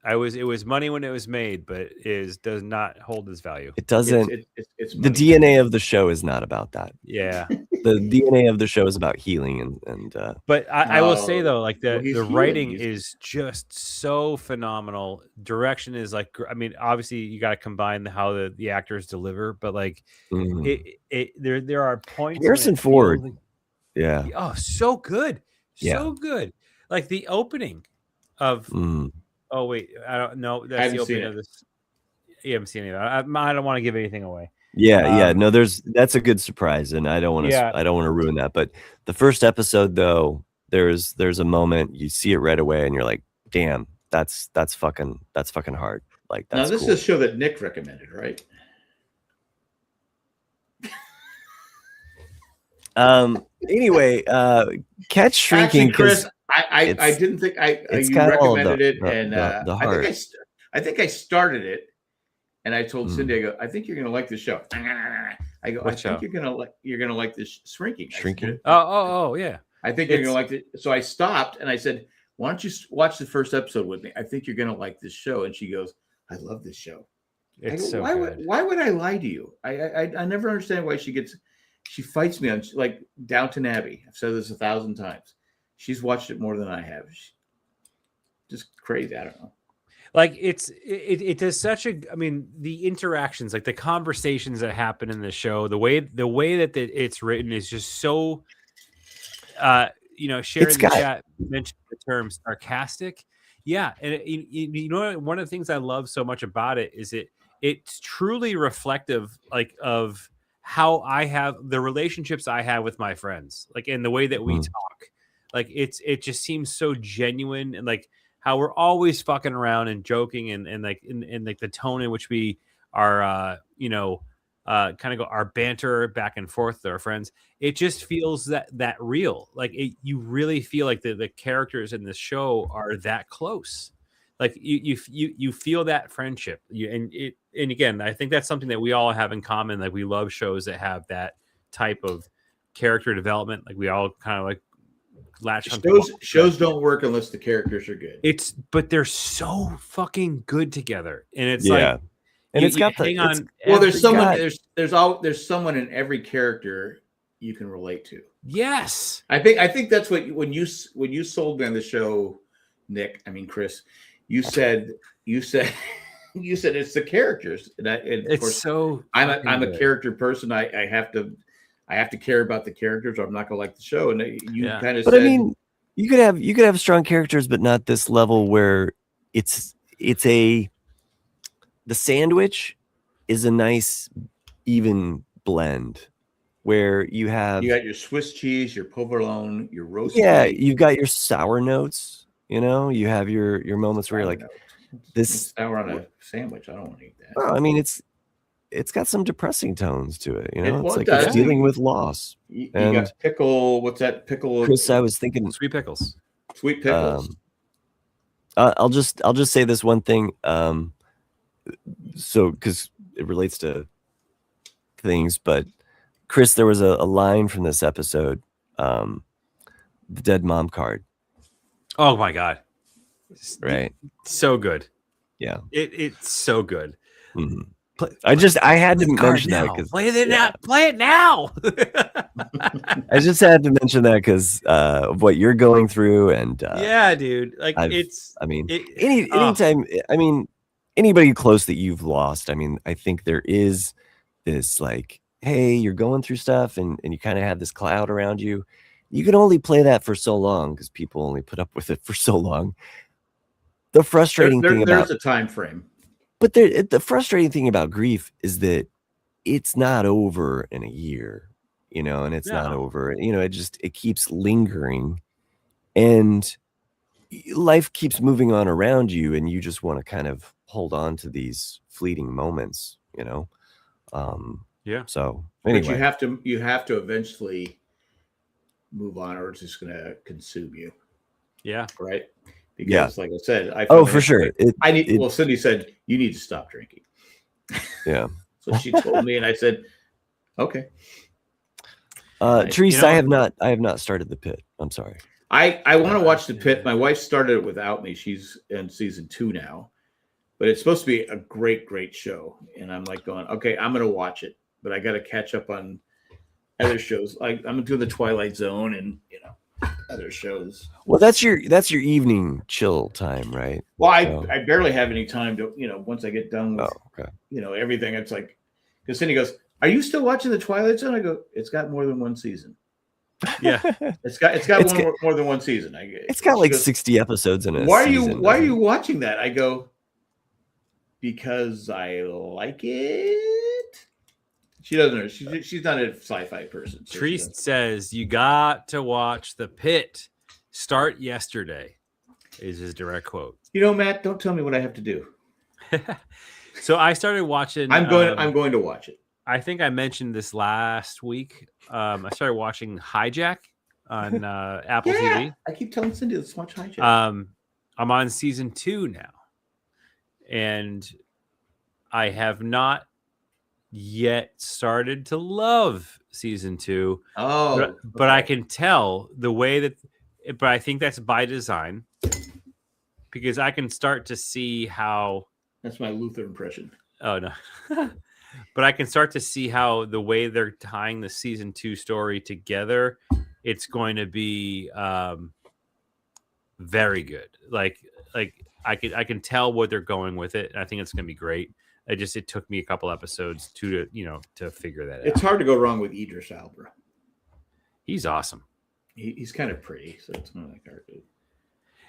It was money when it was made, but does not hold its value. It doesn't. It's the DNA of the show is not about that. Yeah. The DNA of the show is about healing and. But I will say though, like the writing is just so phenomenal. Direction is like, I mean, obviously you got to combine how the actors deliver, but like there are points. Harrison Ford. Yeah. Oh, so good. Yeah. So good. Like the opening of. Oh wait, I don't know. That's the opening of this. You haven't seen any of that. I don't want to give anything away. Yeah. No, that's a good surprise, and I don't want to. I don't want to ruin that. But the first episode, though, there's a moment you see it right away, and you're like, "Damn, that's fucking hard." Like that's. Now this is a show that Nick recommended, right? Anyway, catch Shrinking. Actually, Chris, I didn't think you recommended it, and I think I started it, and I told Cindy, I go, I think you're gonna like this show. I go, I think you're gonna like this Shrinking. Oh yeah. I think you're gonna like it. So I stopped and I said, why don't you watch the first episode with me? I think you're gonna like this show. And she goes, I love this show. It's go, so why would I lie to you? I never understand why she fights me on like Downton Abbey. I've said this 1,000 times. She's watched it more than I have. Just crazy. I don't know. Like it does such a. I mean, the interactions, like the conversations that happen in the show, the way that it's written is just so. Sharon in the chat mentioned the term sarcastic. Yeah, and you know, one of the things I love so much about it is it's truly reflective, like of how I have the relationships I have with my friends, like in the way that we talk. Like it just seems so genuine, and like how we're always fucking around and joking, and like like the tone in which we are, kind of go our banter back and forth with our friends. It just feels that real. Like you really feel like the characters in this show are that close. Like you feel that friendship. And again, I think that's something that we all have in common. Like we love shows that have that type of character development. Like we all kind of like latch on. Shows don't work unless the characters are good. But they're so fucking good together, and it's like. And it's got there's someone there's someone in every character you can relate to. Yes, I think that's what when you sold me on the show, Nick. I mean Chris, you said it's the characters, and of course, so. I'm a character person. I have to care about the characters, or I'm not gonna like the show. And you kind of. But I mean, you could have strong characters, but not this level where it's the sandwich is a nice even blend where you got your Swiss cheese, your provolone, your roast. Yeah, you've got your sour notes. You have your moments where you're like, this sour on a sandwich. I don't want to eat that. Well, I mean, it's got some depressing tones to it. It's like it's dealing with loss. You got pickle. What's that pickle? Chris, I was thinking sweet pickles. Sweet pickles. I'll just say this one thing. So because it relates to things, but Chris, there was a line from this episode, the dead mom card. Oh my god! Right, so good. Yeah, it's so good. Mm-hmm. I had to mention that because play it now. Play it now. I just had to mention that because of what you're going through, and yeah, dude. Like anytime. I mean, anybody close that you've lost. I mean, I think there is this like, hey, you're going through stuff, and you kind of have this cloud around you. You can only play that for so long because people only put up with it for so long. The frustrating thing there's a time frame. But the frustrating thing about grief is that it's not over in a year, and it's not over. It keeps lingering, and life keeps moving on around you, and you just want to kind of hold on to these fleeting moments, Yeah. So anyway, but you have to eventually move on, or it's just going to consume you. Yeah. Right. Because, like I said, for sure. Cindy said you need to stop drinking. Yeah. So she told me, and I said, okay. Teresa, I have not started The Pit. I'm sorry. I want to watch The Pit. My wife started it without me. She's in season 2 now, but it's supposed to be a great, great show. And I'm like going, okay, I'm going to watch it, but I got to catch up on other shows. Like I'm doing The Twilight Zone and other shows. Well, that's your evening chill time, right? Well, I barely have any time to, once I get done with, everything. It's like, because Cindy goes, "Are you still watching The Twilight Zone?" I go, "It's got more than one season." Yeah, it's got more than one season. It's got like 60 episodes in it. Why are you watching that? I go, because I like it. She doesn't know. She's not a sci-fi person. So Treese says you got to watch The Pit. Start yesterday, is his direct quote. Matt, don't tell me what I have to do. So I started watching. I'm going to watch it. I think I mentioned this last week. I started watching Hijack on Apple TV. I keep telling Cindy, let's watch Hijack. I'm on season 2 now, and I have not yet started to love season 2. But I can tell the way that. But I think that's by design, because I can start to see how. That's my Luther impression. Oh no. But I can start to see how the way they're tying the season 2 story together, it's going to be very good. Like I can tell what they're going with it. And I think it's going to be great. It took me a couple episodes to figure that out. It's hard to go wrong with Idris Elba. He's awesome. He's kind of pretty, so it's not like hard to.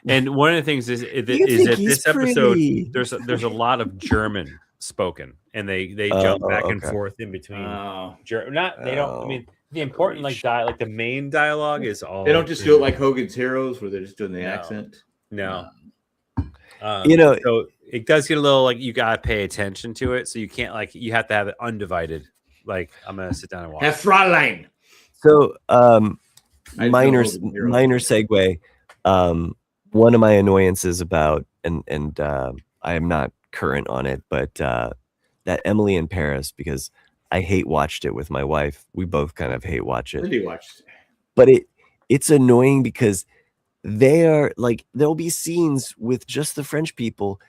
And one of the things is that this episode there's a lot of German spoken, and they jump back and forth in between. The important like the main dialogue is all. They don't just do it like Hogan's Heroes, where they're just doing the accent. No. So it does get a little like you gotta pay attention to it, so you can't you have to have it undivided. Like I'm gonna sit down and watch. Herr Fräulein. So minor segue. One of my annoyances about and I am not current on it, but that Emily in Paris, because I hate watched it with my wife. We both kind of hate watch it. Cindy watched it. But it's annoying because they are like, there'll be scenes with just the French people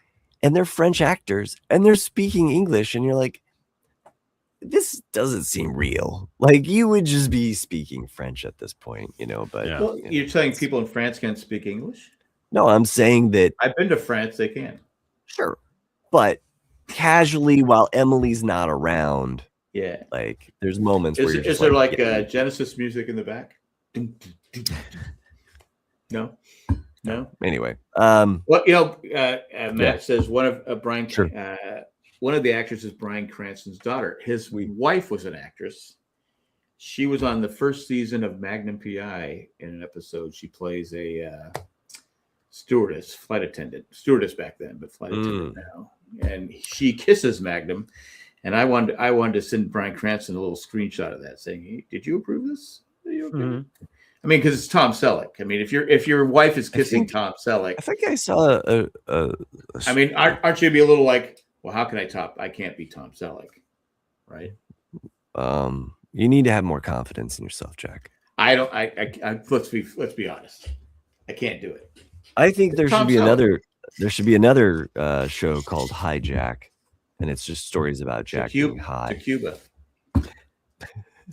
and they're French actors and they're speaking English, and you're like, this doesn't seem real. Like you would just be speaking French at this point, but you're saying people in France can't speak English? No, I'm saying that I've been to France, they can. Sure. But casually while Emily's not around, like there's moments where is there like Genesis music in the back? No. Anyway, Matt says one of one of the actors is Bryan Cranston's daughter. His wife was an actress. She was on the first season of Magnum PI in an episode. She plays a flight attendant back then, but flight attendant now. And she kisses Magnum. And I wanted to send Bryan Cranston a little screenshot of that, saying, "Hey, did you approve this? Are you okay?" Mm-hmm. I mean, because it's Tom Selleck. I mean, if your wife is kissing Tom Selleck, I think I saw I mean, aren't you be a little like, well, how can I can't be Tom Selleck, right? You need to have more confidence in yourself, Jack. I don't. Let's be honest. I can't do it. I think there should be another. There should be another show called Hijack, and it's just stories about Jack being high. To Cuba.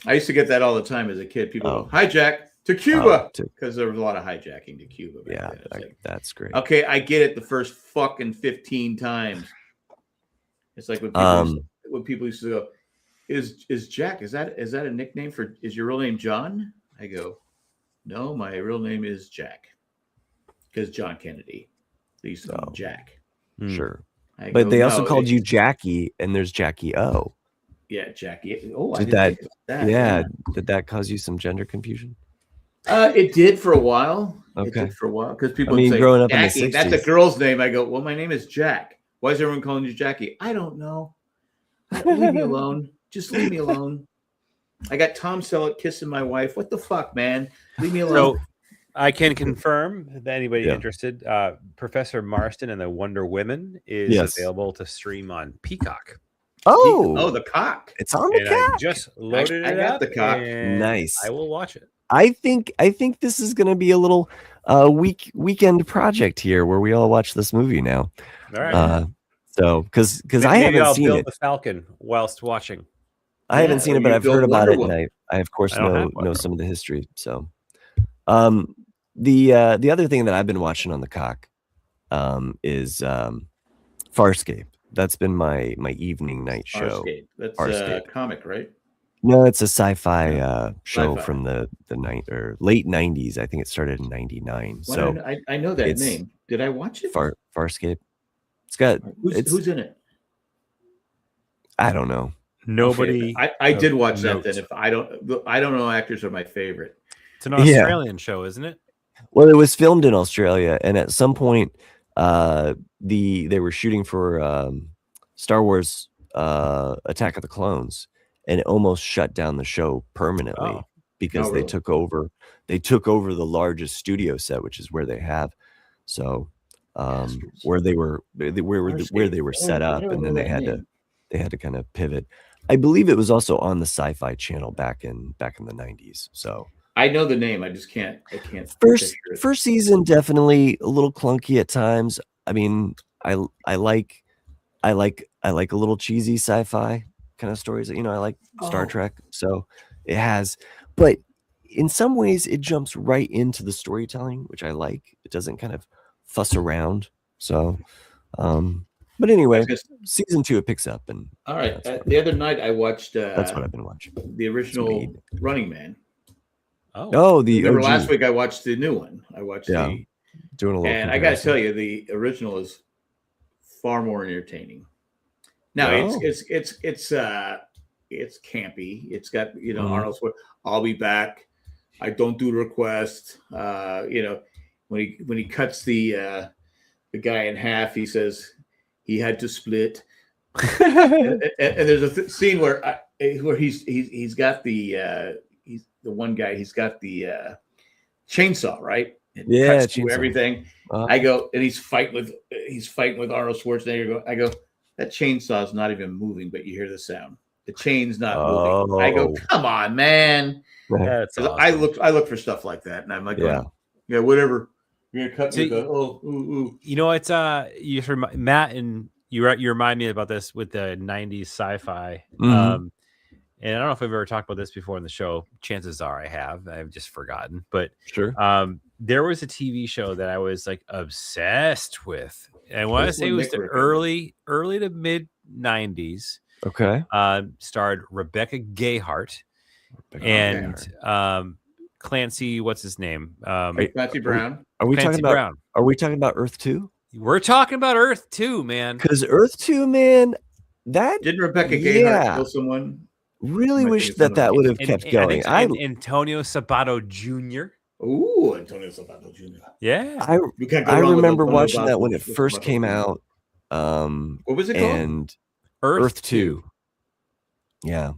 I used to get that all the time as a kid. People go, hijack to Cuba, because there was a lot of hijacking to Cuba. Yeah, that's great. Okay, I get it the first fucking 15 times. It's like when people used to go, is Jack, is that a nickname for, is your real name John? I go, no, my real name is Jack. Because John Kennedy. They used to call him Jack. Sure. But they also called you Jackie, and there's Jackie O. Yeah, Jackie. Oh, did that? Did that cause you some gender confusion? It did for a while. Okay. It did for a while because people would say, growing up Jackie, in the 60s, that's a girl's name. I go, well, my name is Jack. Why is everyone calling you Jackie? I don't know. Leave me alone. Just leave me alone. I got Tom Selleck kissing my wife. What the fuck, man? Leave me alone. So I can confirm that anybody interested, Professor Marston and the Wonder Women is available to stream on Peacock. Oh, the cock! It's on the cock. I just loaded it up. The cock. Nice. I will watch it. I think this is going to be a little weekend project here, where we all watch this movie now. All right. So because I haven't seen it. The Falcon whilst watching. I haven't seen it, but I've heard about it, and I of course know some of the history. So, the other thing that I've been watching on the cock, is Farscape. That's been my evening night show. Farscape. That's a comic, right? No, it's a sci-fi show from the late 90s. I think it started in 99. So I know that name. Did I watch it? Farscape. It's got who's in it? I don't know. Nobody. Okay. I did watch that. Then if I don't know, actors are my favorite. It's an Australian show, isn't it? Well, it was filmed in Australia, and at some point, they were shooting for Star Wars Attack of the Clones, and it almost shut down the show permanently because they took over the largest studio set, which is where they have where they were set up, and then they had to kind of pivot. I believe it was also on the Sci-Fi Channel back in the 90s. So I know the name. I just can't. First season definitely a little clunky at times. I mean, I like a little cheesy sci-fi kind of stories. I like Star Trek, so it has. But in some ways, it jumps right into the storytelling, which I like. It doesn't kind of fuss around. So, but anyway, season 2 it picks up. And all right, the other night I watched. That's what I've been watching. The original Running Man. Remember last week I watched the new one. I watched doing a little. And I got to tell you, the original is far more entertaining. Now it's campy. It's got Arnold Schwarzenegger. I'll be back. I don't do the request. When he cuts the guy in half, he says he had to split. and there's a scene where he's got the one guy. He's got the chainsaw, right? It cuts through everything. I go, and he's fighting with Arnold Schwarzenegger. I go, that chainsaw is not even moving, but you hear the sound. The chain's not moving. I go, come on, man. That's awesome. I look for stuff like that, and I'm like, whatever. You're gonna cut me. You know, it's you heard Matt, and you remind me about this with the 90s sci-fi. And I don't know if I've ever talked about this before in the show. Chances are I have. I've just forgotten. But sure. There was a TV show that I was like obsessed with. And I want to say it was the early to mid 90s. Okay. Starred Rebecca Gayheart Clancy, what's his name? Clancy Brown. Are we talking about Earth 2? We're talking about Earth 2, man. Because Earth 2, man, didn't Rebecca Gayheart kill someone? Really wish that would have kept going. Antonio Sabato Jr. Ooh, Antonio Sabato Jr. Yeah. I remember watching that when it first came out. What was it called? And Earth 2. Yeah.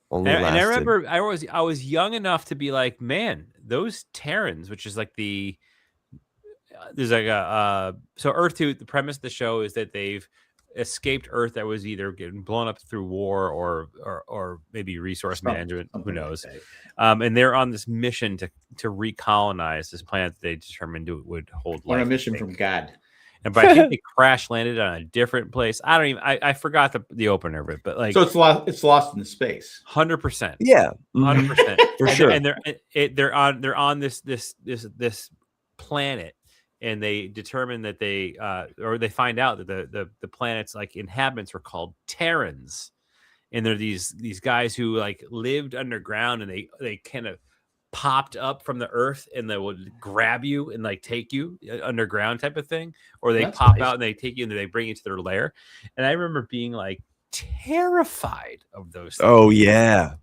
And I remember I was young enough to be like, man, those Terrans, which is like there's like so Earth 2, the premise of the show is that they've escaped Earth that was either getting blown up through war or maybe resource management, who knows. And they're on this mission to recolonize this planet that they determined would hold life. On a mission from God. but I think they crash landed on a different place. I don't even. I forgot the opener of it, but like So it's lost in space. 100%. Yeah, 100% for sure. And they're on this planet, and they determine that they find out that the planet's like inhabitants were called Terrans, and they're these guys who like lived underground, and they kind of popped up from the earth, and they would grab you and like take you underground type of thing, or they That's pop nice. out and they take you and they bring you to their lair. And I remember being like terrified of those things. Oh yeah,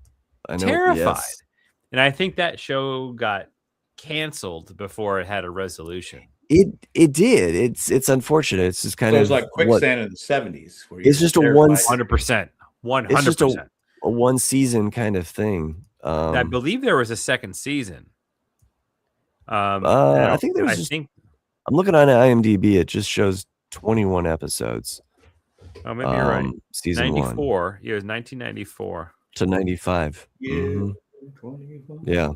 I know. Terrified. Yes. And I think that show got canceled before it had a resolution. It did. It's unfortunate. It's just kind So of it's like quicksand in the 70s. It's just a one. 100%. 100%. It's just a one season kind of thing. I believe there was a second season. I think there was. I'm looking on IMDb. It just shows 21 episodes. Oh, maybe you're right. Season 94. 1. It was 1994 to 95. Yeah. Mm-hmm. Yeah.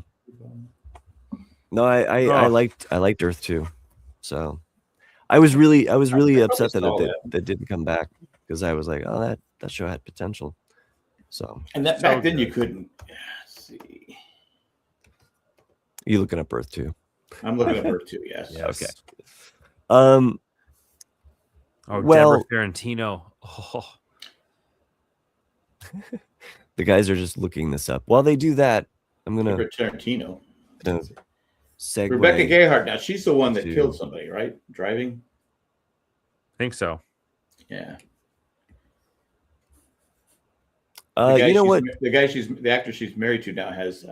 No, I liked Earth 2. So I was really upset that it didn't come back, because I was like, oh, that show had potential. So and that back then you couldn't. Let's see. You looking up Earth 2? I'm looking up Earth 2. Yes. Okay. Oh, well, Deborah Ferrantino. Oh. The guys are just looking this up. While they do that, I'm gonna Tarantino. Segue. Rebecca Gayheart. Now she's the one that killed somebody, right? Driving. I think so. Yeah. You know what? The actor she's married to now has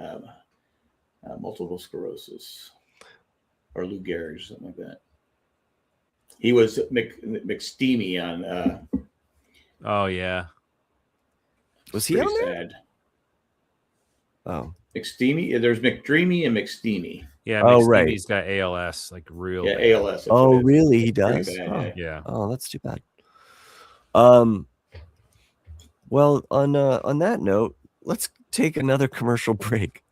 multiple sclerosis or Lou Gehrig or something like that. He was McSteamy on. Oh yeah. Was he on there? Sad. Oh. McSteamy. There's McDreamy and McSteamy. Yeah. Oh right. He's got ALS, like real. Yeah, bad. ALS. Oh really? He does. Bad, yeah. Oh, that's too bad. Well, on that note, let's take another commercial break.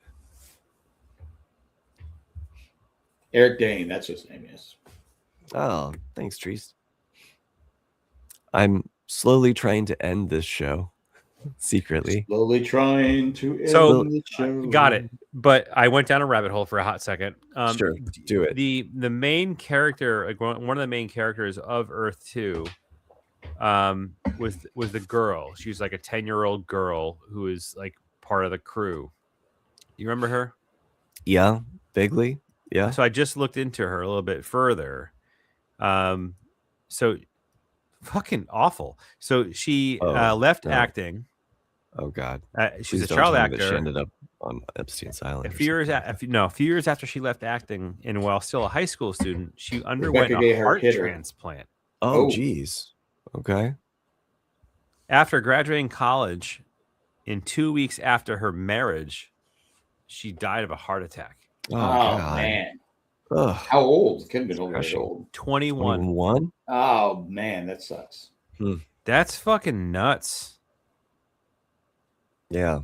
Eric Dane, that's his name is. Oh, thanks, Trees. I'm slowly trying to end this show secretly. Slowly trying to end the show. Got it. But I went down a rabbit hole for a hot second. Sure, do it. The main character, one of the main characters of Earth 2, was the girl. She was like a 10-year-old girl who is like part of the crew. You remember her? Yeah, vaguely. Yeah. So I just looked into her a little bit further. So fucking awful. So she left acting. Oh God. She's a child actor. She ended up on Epstein's Island. A few years after she left acting, and while still a high school student, she underwent a heart transplant. Oh, geez. Okay. After graduating college, in 2 weeks after her marriage, she died of a heart attack. Oh man. Ugh. How old? Couldn't have been over old. 21. 21? Oh man, that sucks. That's fucking nuts. Yeah.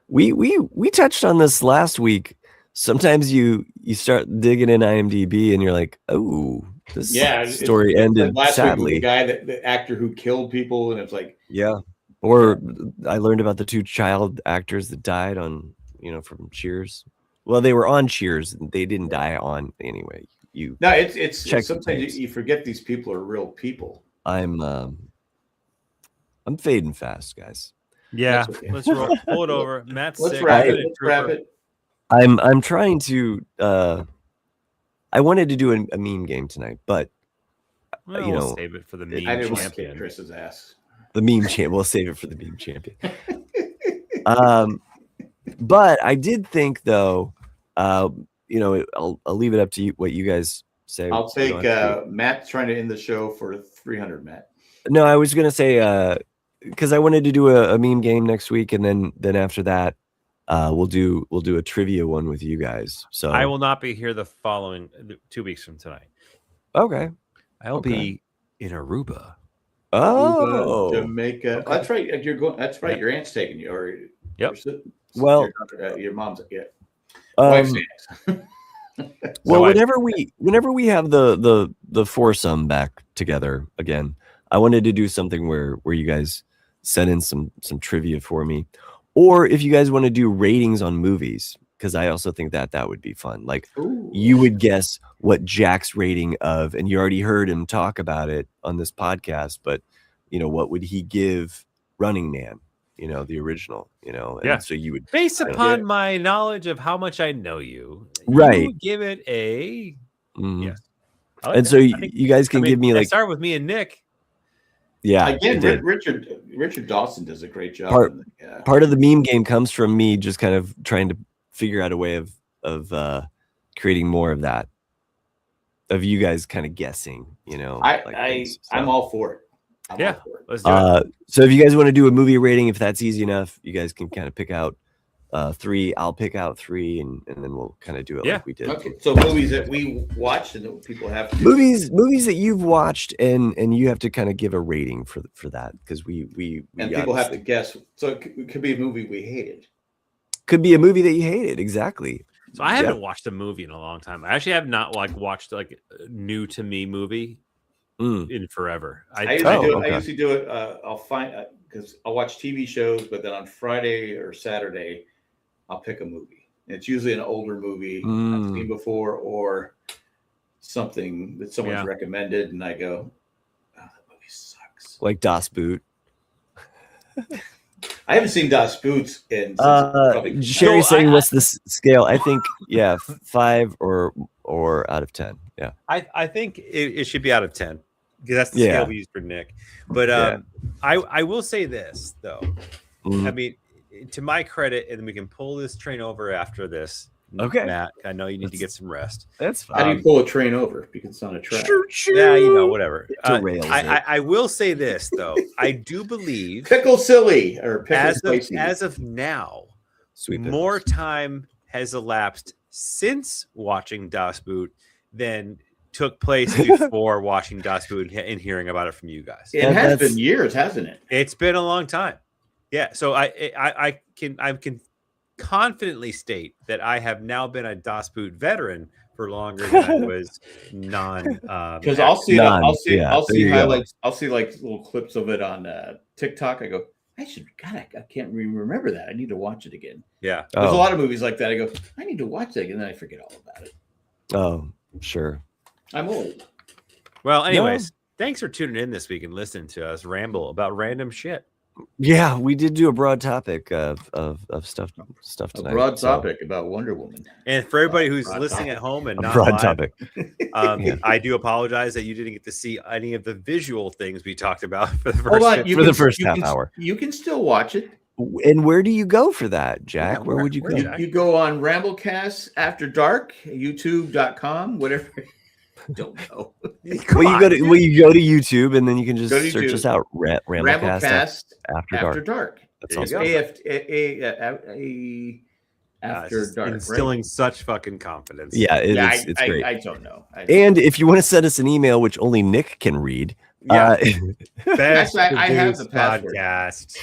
We touched on this last week. Sometimes you start digging in IMDb and you're like, oh, this story ended last sadly. Week, the actor who killed people, and it's like, yeah. Or I learned about the 2 child actors that died on, from Cheers. Well, they were on Cheers. They didn't die on anyway. It's sometimes you forget these people are real people. I'm fading fast, guys. Yeah, let's pull it over. Matt's let's sick. wrap it. I'm trying to. I wanted to do a meme game tonight, but we'll save it for the meme I didn't champion. want to kick Chris's ass. The meme champ. We'll save it for the meme champion. But I did think, though, I'll leave it up to you what you guys say. I'll take Matt trying to end the show for 300. Matt. No, I was gonna say because I wanted to do a meme game next week, and then after that, we'll do a trivia one with you guys. So I will not be here the following 2 weeks from tonight. Okay, I'll be in Aruba. Oh, Jamaica. Okay. That's right. You're going. That's right. Your aunt's taking you. Or yep. Your mom's wife's aunt. Well, whenever we have the foursome back together again, I wanted to do something where you guys send in some trivia for me, or if you guys want to do ratings on movies, because I also think that would be fun. Like, you would guess what Jack's rating of, and you already heard him talk about it on this podcast, but what would he give Running Man? The original. And so you would, based upon my knowledge of how much I know you, right? You would give it a yes. Like and that. So you guys can give me like start with me and Nick. Yeah, again, Richard Dawson does a great job. Part of the meme game comes from me just kind of trying to figure out a way of creating more of that, of you guys kind of guessing. I'm all for it. Let's do it. So if you guys want to do a movie rating, if that's easy enough, you guys can kind of pick out 3. I'll pick out 3, and then we'll kind of do it like we did. Okay. So movies that we watched and that people have to movies that you've watched, and you have to kind of give a rating for that, because we people have to guess. So it could be a movie we hated. Could be a movie that you hated, exactly. So I haven't watched a movie in a long time. I actually have not watched a new to me movie in forever. I usually do it. I'll find because I'll watch TV shows, but then on Friday or Saturday, I'll pick a movie. And it's usually an older movie I've seen before, or something that someone's recommended, and I go, "Oh, that movie sucks." Like Das Boot. I haven't seen Das Boot in. Sherry's saying, "What's the scale?" I think 5 or out of 10. Yeah, I think it should be out of 10, because that's the scale we use for Nick. But I will say this though. I mean, to my credit, and we can pull this train over after this. Okay, Matt, I know you need to get some rest. That's fine. How do you pull a train over? Because it's on a track. Yeah, whatever. I will say this though. I do believe pickle silly or pickle spicy. As of now, more time has elapsed since watching Das Boot than took place before watching Das Boot and hearing about it from you guys. It has been years, hasn't it? It's been a long time. Yeah, so I can confidently state that I have now been a Das Boot veteran for longer than I was because I'll see highlights. I'll see like little clips of it on TikTok. I go, I can't remember that. I need to watch it again. Yeah, there's a lot of movies like that. I go, I need to watch that again, and then I forget all about it. Oh, sure. I'm old. Well, anyways, thanks for tuning in this week and listening to us ramble about random shit. Yeah, we did do a broad topic of stuff tonight. A broad topic about Wonder Woman. And for everybody who's listening at home and not broad live, topic, I do apologize that you didn't get to see any of the visual things we talked about for the first half hour. You can still watch it. And where do you go for that, Jack? Yeah, where would you go? You go on Ramblecast Afterdark, YouTube.com, whatever. Don't know. You go to YouTube, and then you can just search us out. Ramblecast After Dark. That's awesome. After Dark. Instilling such fucking confidence. Yeah, it's great. I don't know. And if you want to send us an email, which only Nick can read, actually, I have the password. Podcast.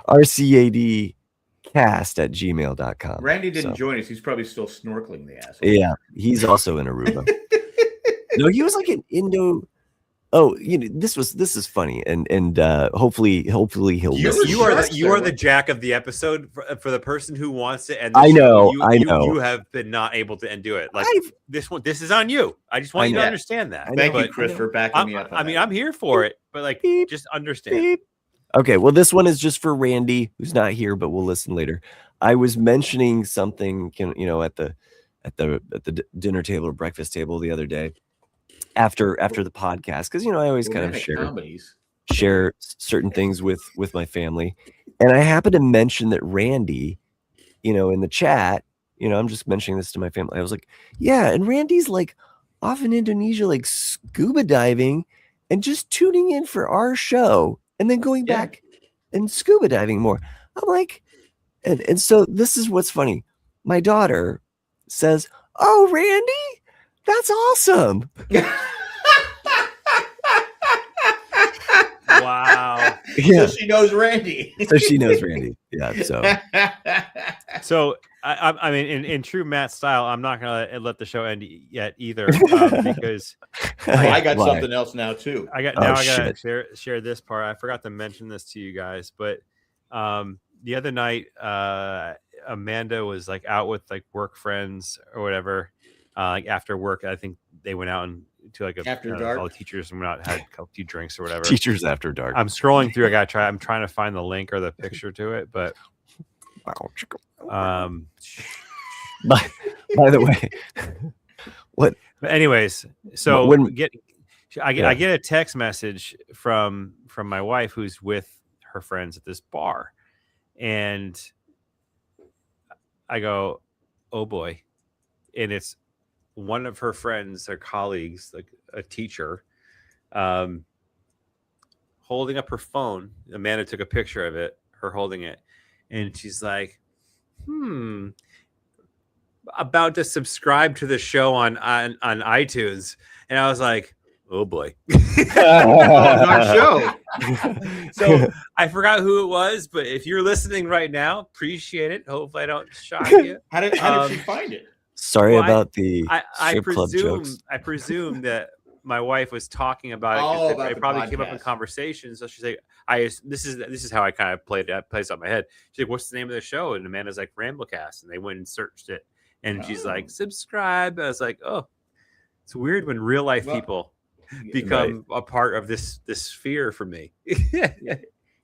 RCAD@gmail.com. Randy didn't join us. He's probably still snorkeling, the asshole. Yeah, he's also in Aruba. No, he was like an Indo. Oh, this is funny, and hopefully he'll listen. You are the Jack of the episode for the person who wants to end. I know. You have been not able to do it. Like this is on you. I just want you to understand that. Thank you, Chris, for backing me up. I mean, I'm here for it, but just understand. Beep. Okay, well, this one is just for Randy, who's not here, but we'll listen later. I was mentioning something, at the dinner table or breakfast table the other day. After the podcast, because I always kind of share certain things with my family, and I happened to mention that Randy, in the chat, I'm just mentioning this to my family. I was like, yeah, and Randy's like off in Indonesia, like scuba diving, and just tuning in for our show, and then going back and scuba diving more. I'm like, and so this is what's funny. My daughter says, "Oh, Randy, that's awesome." Wow. Yeah. So she knows Randy. Yeah. So I mean, in true Matt style, I'm not gonna let the show end yet either, because I got Why? something else now too. I gotta share this part. I forgot to mention this to you guys, but the other night, Amanda was like out with like work friends or whatever. Like after work, I think they went out and to like After dark. all the teachers went out, had a few drinks or whatever. Teachers After Dark. I'm scrolling through. I'm trying to find the link or the picture to it, but by the way, what? But anyways, so I get a text message from my wife who's with her friends at this bar, and I go, "Oh boy," and it's one of her friends, her colleagues, like a teacher, holding up her phone. Amanda took a picture of it, her holding it, and she's like, about to subscribe to the show on iTunes. And I was like, oh boy. Our show. So I forgot who it was, but if you're listening right now, appreciate it. Hopefully I don't shock you. How did she find it? Sorry about the I club jokes. presume that my wife was talking about it. Oh, 'cause about it the probably came up in podcast. conversation. So she's like, this is how I kind of plays out in my head. She's like, what's the name of the show? And Amanda's like, Ramblecast. And they went and searched it. And she's like, subscribe. I was like, oh, it's weird when real life people become a part of this sphere for me.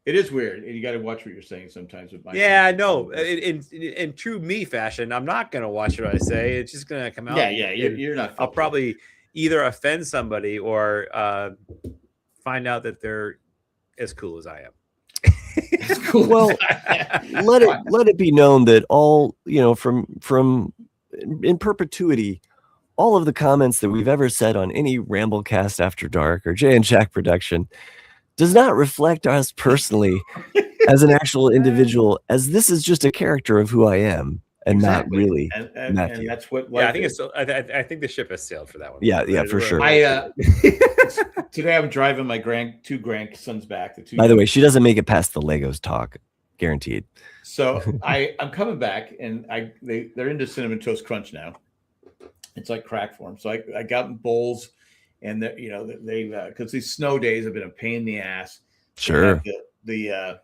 It is weird, and you got to watch what you're saying sometimes. With my I know. In true me fashion, I'm not gonna watch what I say. It's just gonna come out. Yeah. You're not. I'll probably either offend somebody or find out that they're as cool as I am. Cool. Well, let it be known that all, from in perpetuity, all of the comments that we've ever said on any Ramblecast After Dark or Jay and Jack production does not reflect us personally as an actual individual, as this is just a character of who I am and not really Matthew. And that's what. I think I think the ship has sailed for that one. Yeah, for sure. Today I'm driving my two grandsons back. By the way, she doesn't make it past the Legos talk, guaranteed. So I'm coming back, and they're into Cinnamon Toast Crunch now. It's like crack for them. So I got them bowls. And they because these snow days have been a pain in the ass. Sure. The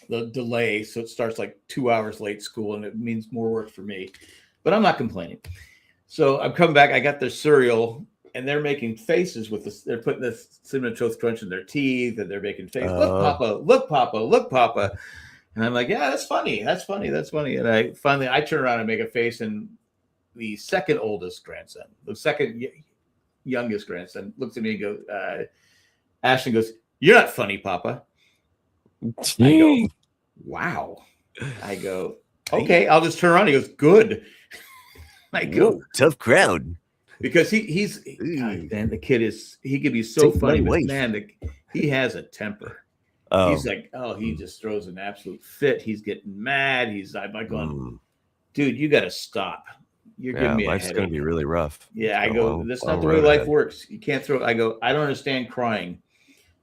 delay, so it starts like 2 hours late school, and it means more work for me. But I'm not complaining. So I'm coming back. I got their cereal, and they're making faces with this. They're putting the Cinnamon Toast Crunch in their teeth, and they're making faces. Look, Papa! Look, Papa! Look, Papa! And I'm like, yeah, that's funny. That's funny. That's funny. And I turn around and make a face, and the second oldest grandson, the second youngest grandson, looks at me and goes, Ashton goes, "You're not funny, Papa." I go, "Wow." I go, "Okay, I'll just turn around." He goes, "Good." I go, whoa, tough crowd. Because man, the kid he could be so funny, but man, he has a temper. He's like, he just throws an absolute fit. He's getting mad. I'm like going, dude, you got to stop. You're giving me a life's going to be really rough. Yeah, I go, that's not the way life works. You can't throw. I go, I don't understand crying.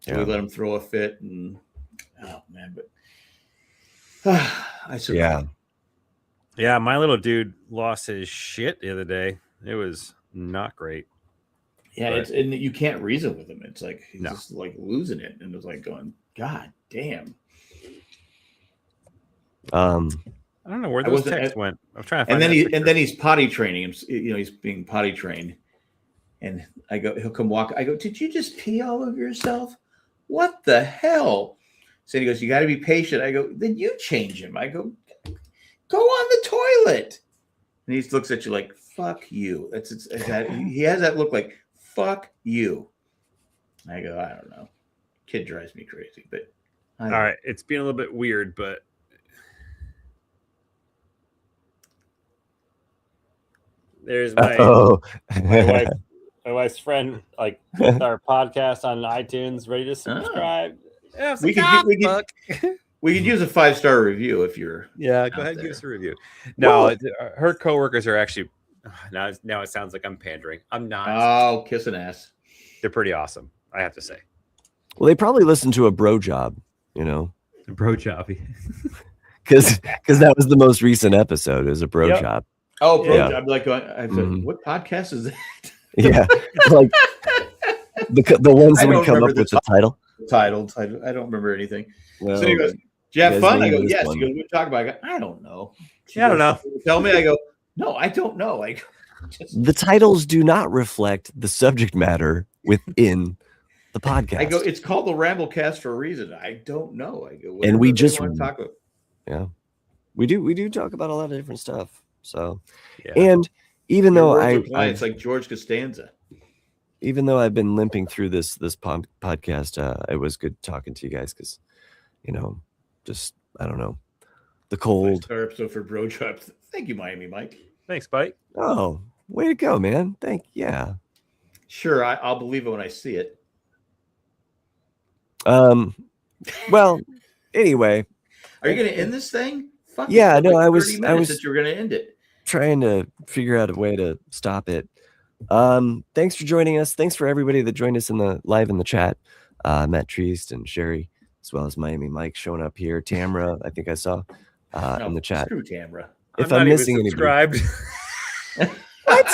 So we let him throw a fit, and I survived. Yeah, my little dude lost his shit the other day. It was not great. Yeah, and you can't reason with him. It's like he's just like losing it, and it's like going, God damn. I don't know where those texts went. I was trying to find. And then he's potty training him. He's being potty trained, and I go, he'll come walk. I go, did you just pee all over yourself? What the hell? So he goes, you got to be patient. I go, then you change him. I go, go on the toilet. And he looks at you like, fuck you. He has that look like, fuck you. I go, I don't know. Kid drives me crazy, but all right, it's being a little bit weird, but there's my wife's friend, like with our podcast on iTunes, ready to subscribe. Yeah, we could use a 5-star review if you're. Yeah, go ahead and give us a review. No, her coworkers are actually. Now it sounds like I'm pandering. I'm not. Oh, kissing ass. They're pretty awesome, I have to say. Well, they probably listen to a bro job, A bro job. because that was the most recent episode. Is a bro shop. Oh, bro, Yeah. I'm like going. I said, what podcast is that? Yeah, like the ones that we come up with the title. Title. I don't remember anything. Well, so he goes, "Did you have fun?" I go, "Yes." He goes, "What talk about?" I go, "I don't know." I don't know. Tell me. I go, "No, I don't know." I go, the titles do not reflect the subject matter within the podcast. I go, "It's called the Ramblecast for a reason." I don't know. I go, and we just want to talk about. Yeah, we do talk about a lot of different stuff. So, Yeah. and even though it's like George Costanza. Even though I've been limping through this podcast, it was good talking to you guys because, just I don't know, the cold. Our episode for Bro Drops. Thank you, Miami Mike. Thanks, Spike. Oh, way to go, man! Yeah. Sure, I'll believe it when I see it. Well, anyway, are you going to end this thing? Fuck yeah, it. no, like I was that you were going to end it. Trying to figure out a way to stop it. Thanks for joining us. Thanks for everybody that joined us in the chat. Matt Treist and Sherry, as well as Miami Mike showing up here. Tamra, I think I saw in the chat. Screw Tamra. If I'm missing anybody. What?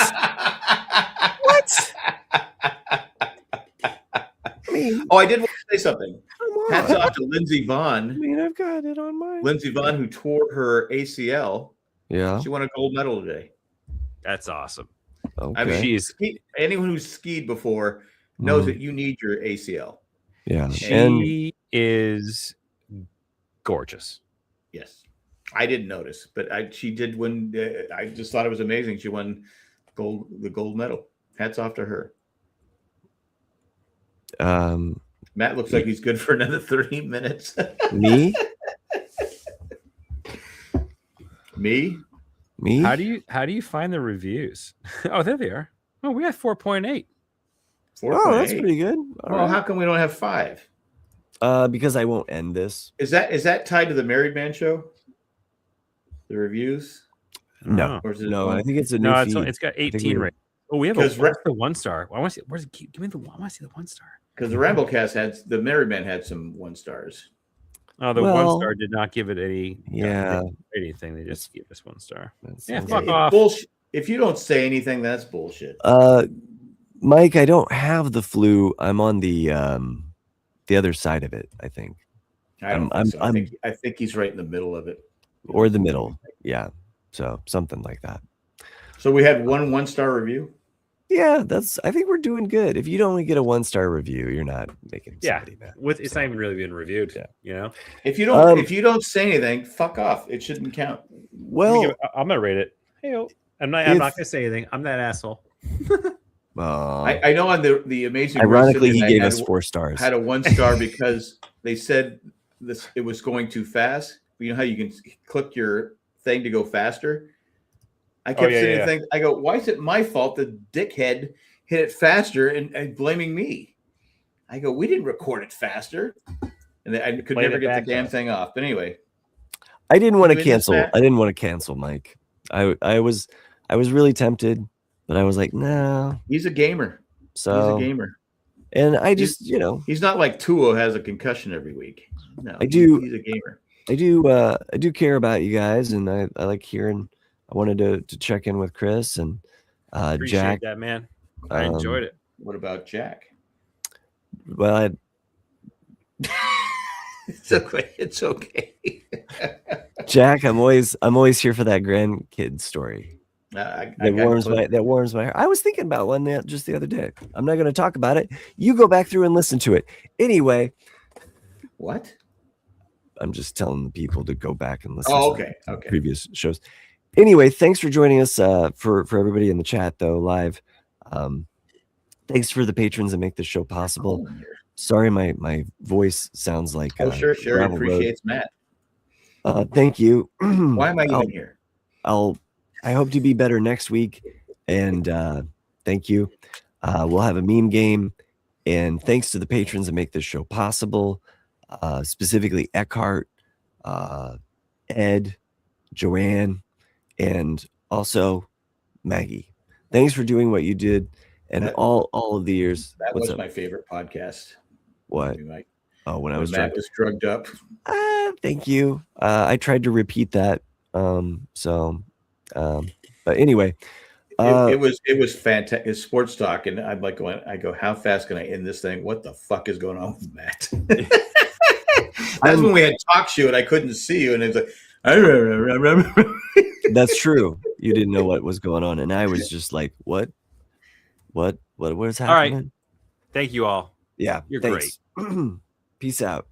I mean, I did want to say something. Hats off to Lindsey Vonn. I mean, I've got it on my Lindsey Vonn, who tore her ACL. Yeah. She won a gold medal today. That's awesome. Okay. I mean, anyone who's skied before knows that you need your ACL. Yeah. She is gorgeous. Yes. I didn't notice, but she did win. I just thought it was amazing. She won the gold medal. Hats off to her. Matt looks like he's good for another 30 minutes. Me? Me? How do you find the reviews? Oh, there they are. Oh, we have 4.8. Oh, that's pretty good. How come we don't have 5? Because I won't end this. Is that tied to the Married Man show? The reviews? No. No, I think it's a new feed. It's got 18 right. Oh, we have the 1 star. I want to see. Give me the. I want to see the 1 star. Because the Ramblecast had the Married Man had some 1 stars. Oh, the 1 star did not give it any. Yeah. Anything. They just give us 1 star. Yeah. Fuck off. Bullshit. If you don't say anything, that's bullshit. Mike, I don't have the flu. I'm on the other side of it. I think. I think he's right in the middle of it. Or the middle. Yeah. So something like that. So we had 1 star review. Yeah, I think we're doing good. If you only get a 1 star review, you're not making somebody mad. It's not even really being reviewed. Yeah. You know, if you don't say anything, fuck off. It shouldn't count. Well, I'm gonna rate it. Hey, I'm not gonna say anything. I'm that asshole. I know on the Amazing. Ironically, he gave us 4 stars. Had a 1 star because they said it was going too fast. You know how you can click your thing to go faster. I kept saying things. I go, why is it my fault? The dickhead hit it faster and blaming me. I go, we didn't record it faster, and I could never get the damn thing off. But anyway, I didn't want to cancel. I didn't want to cancel, Mike. I was really tempted, but I was like, no. He's a gamer. So he's a gamer, and I just he's not like Tua has a concussion every week. No, I do. He's a gamer. I do care about you guys, and I like hearing. I wanted to check in with Chris and Appreciate Jack. That man, I enjoyed it. What about Jack? Well, it's okay. It's okay. Jack, I'm always here for that grandkid story. That warms my heart. I was thinking about one just the other day. I'm not going to talk about it. You go back through and listen to it. Anyway, what? I'm just telling the people to go back and listen. Okay. Previous shows. Anyway, thanks for joining us. For everybody in the chat though, live. Thanks for the patrons that make this show possible. Sorry, my voice sounds like. Sure. Appreciates Matt. Thank you. Why am I even here? I hope to be better next week, and thank you. We'll have a meme game, and thanks to the patrons that make this show possible. Specifically Eckhart, Ed, Joanne, and also Maggie. Thanks for doing what you did, and all of the years. That was my favorite podcast. What? Oh, when I When was Matt drunk. was drugged up. Thank you. I tried to repeat that. But anyway, it was fantastic. It's sports talk, and I'm like going. I go, how fast can I end this thing? What the fuck is going on with Matt? That's when we had talk show, and I couldn't see you, and it's like, that's true. You didn't know what was going on, and I was just like, what was happening? All right. Thank you all. Yeah, You're thanks. Great. Peace out.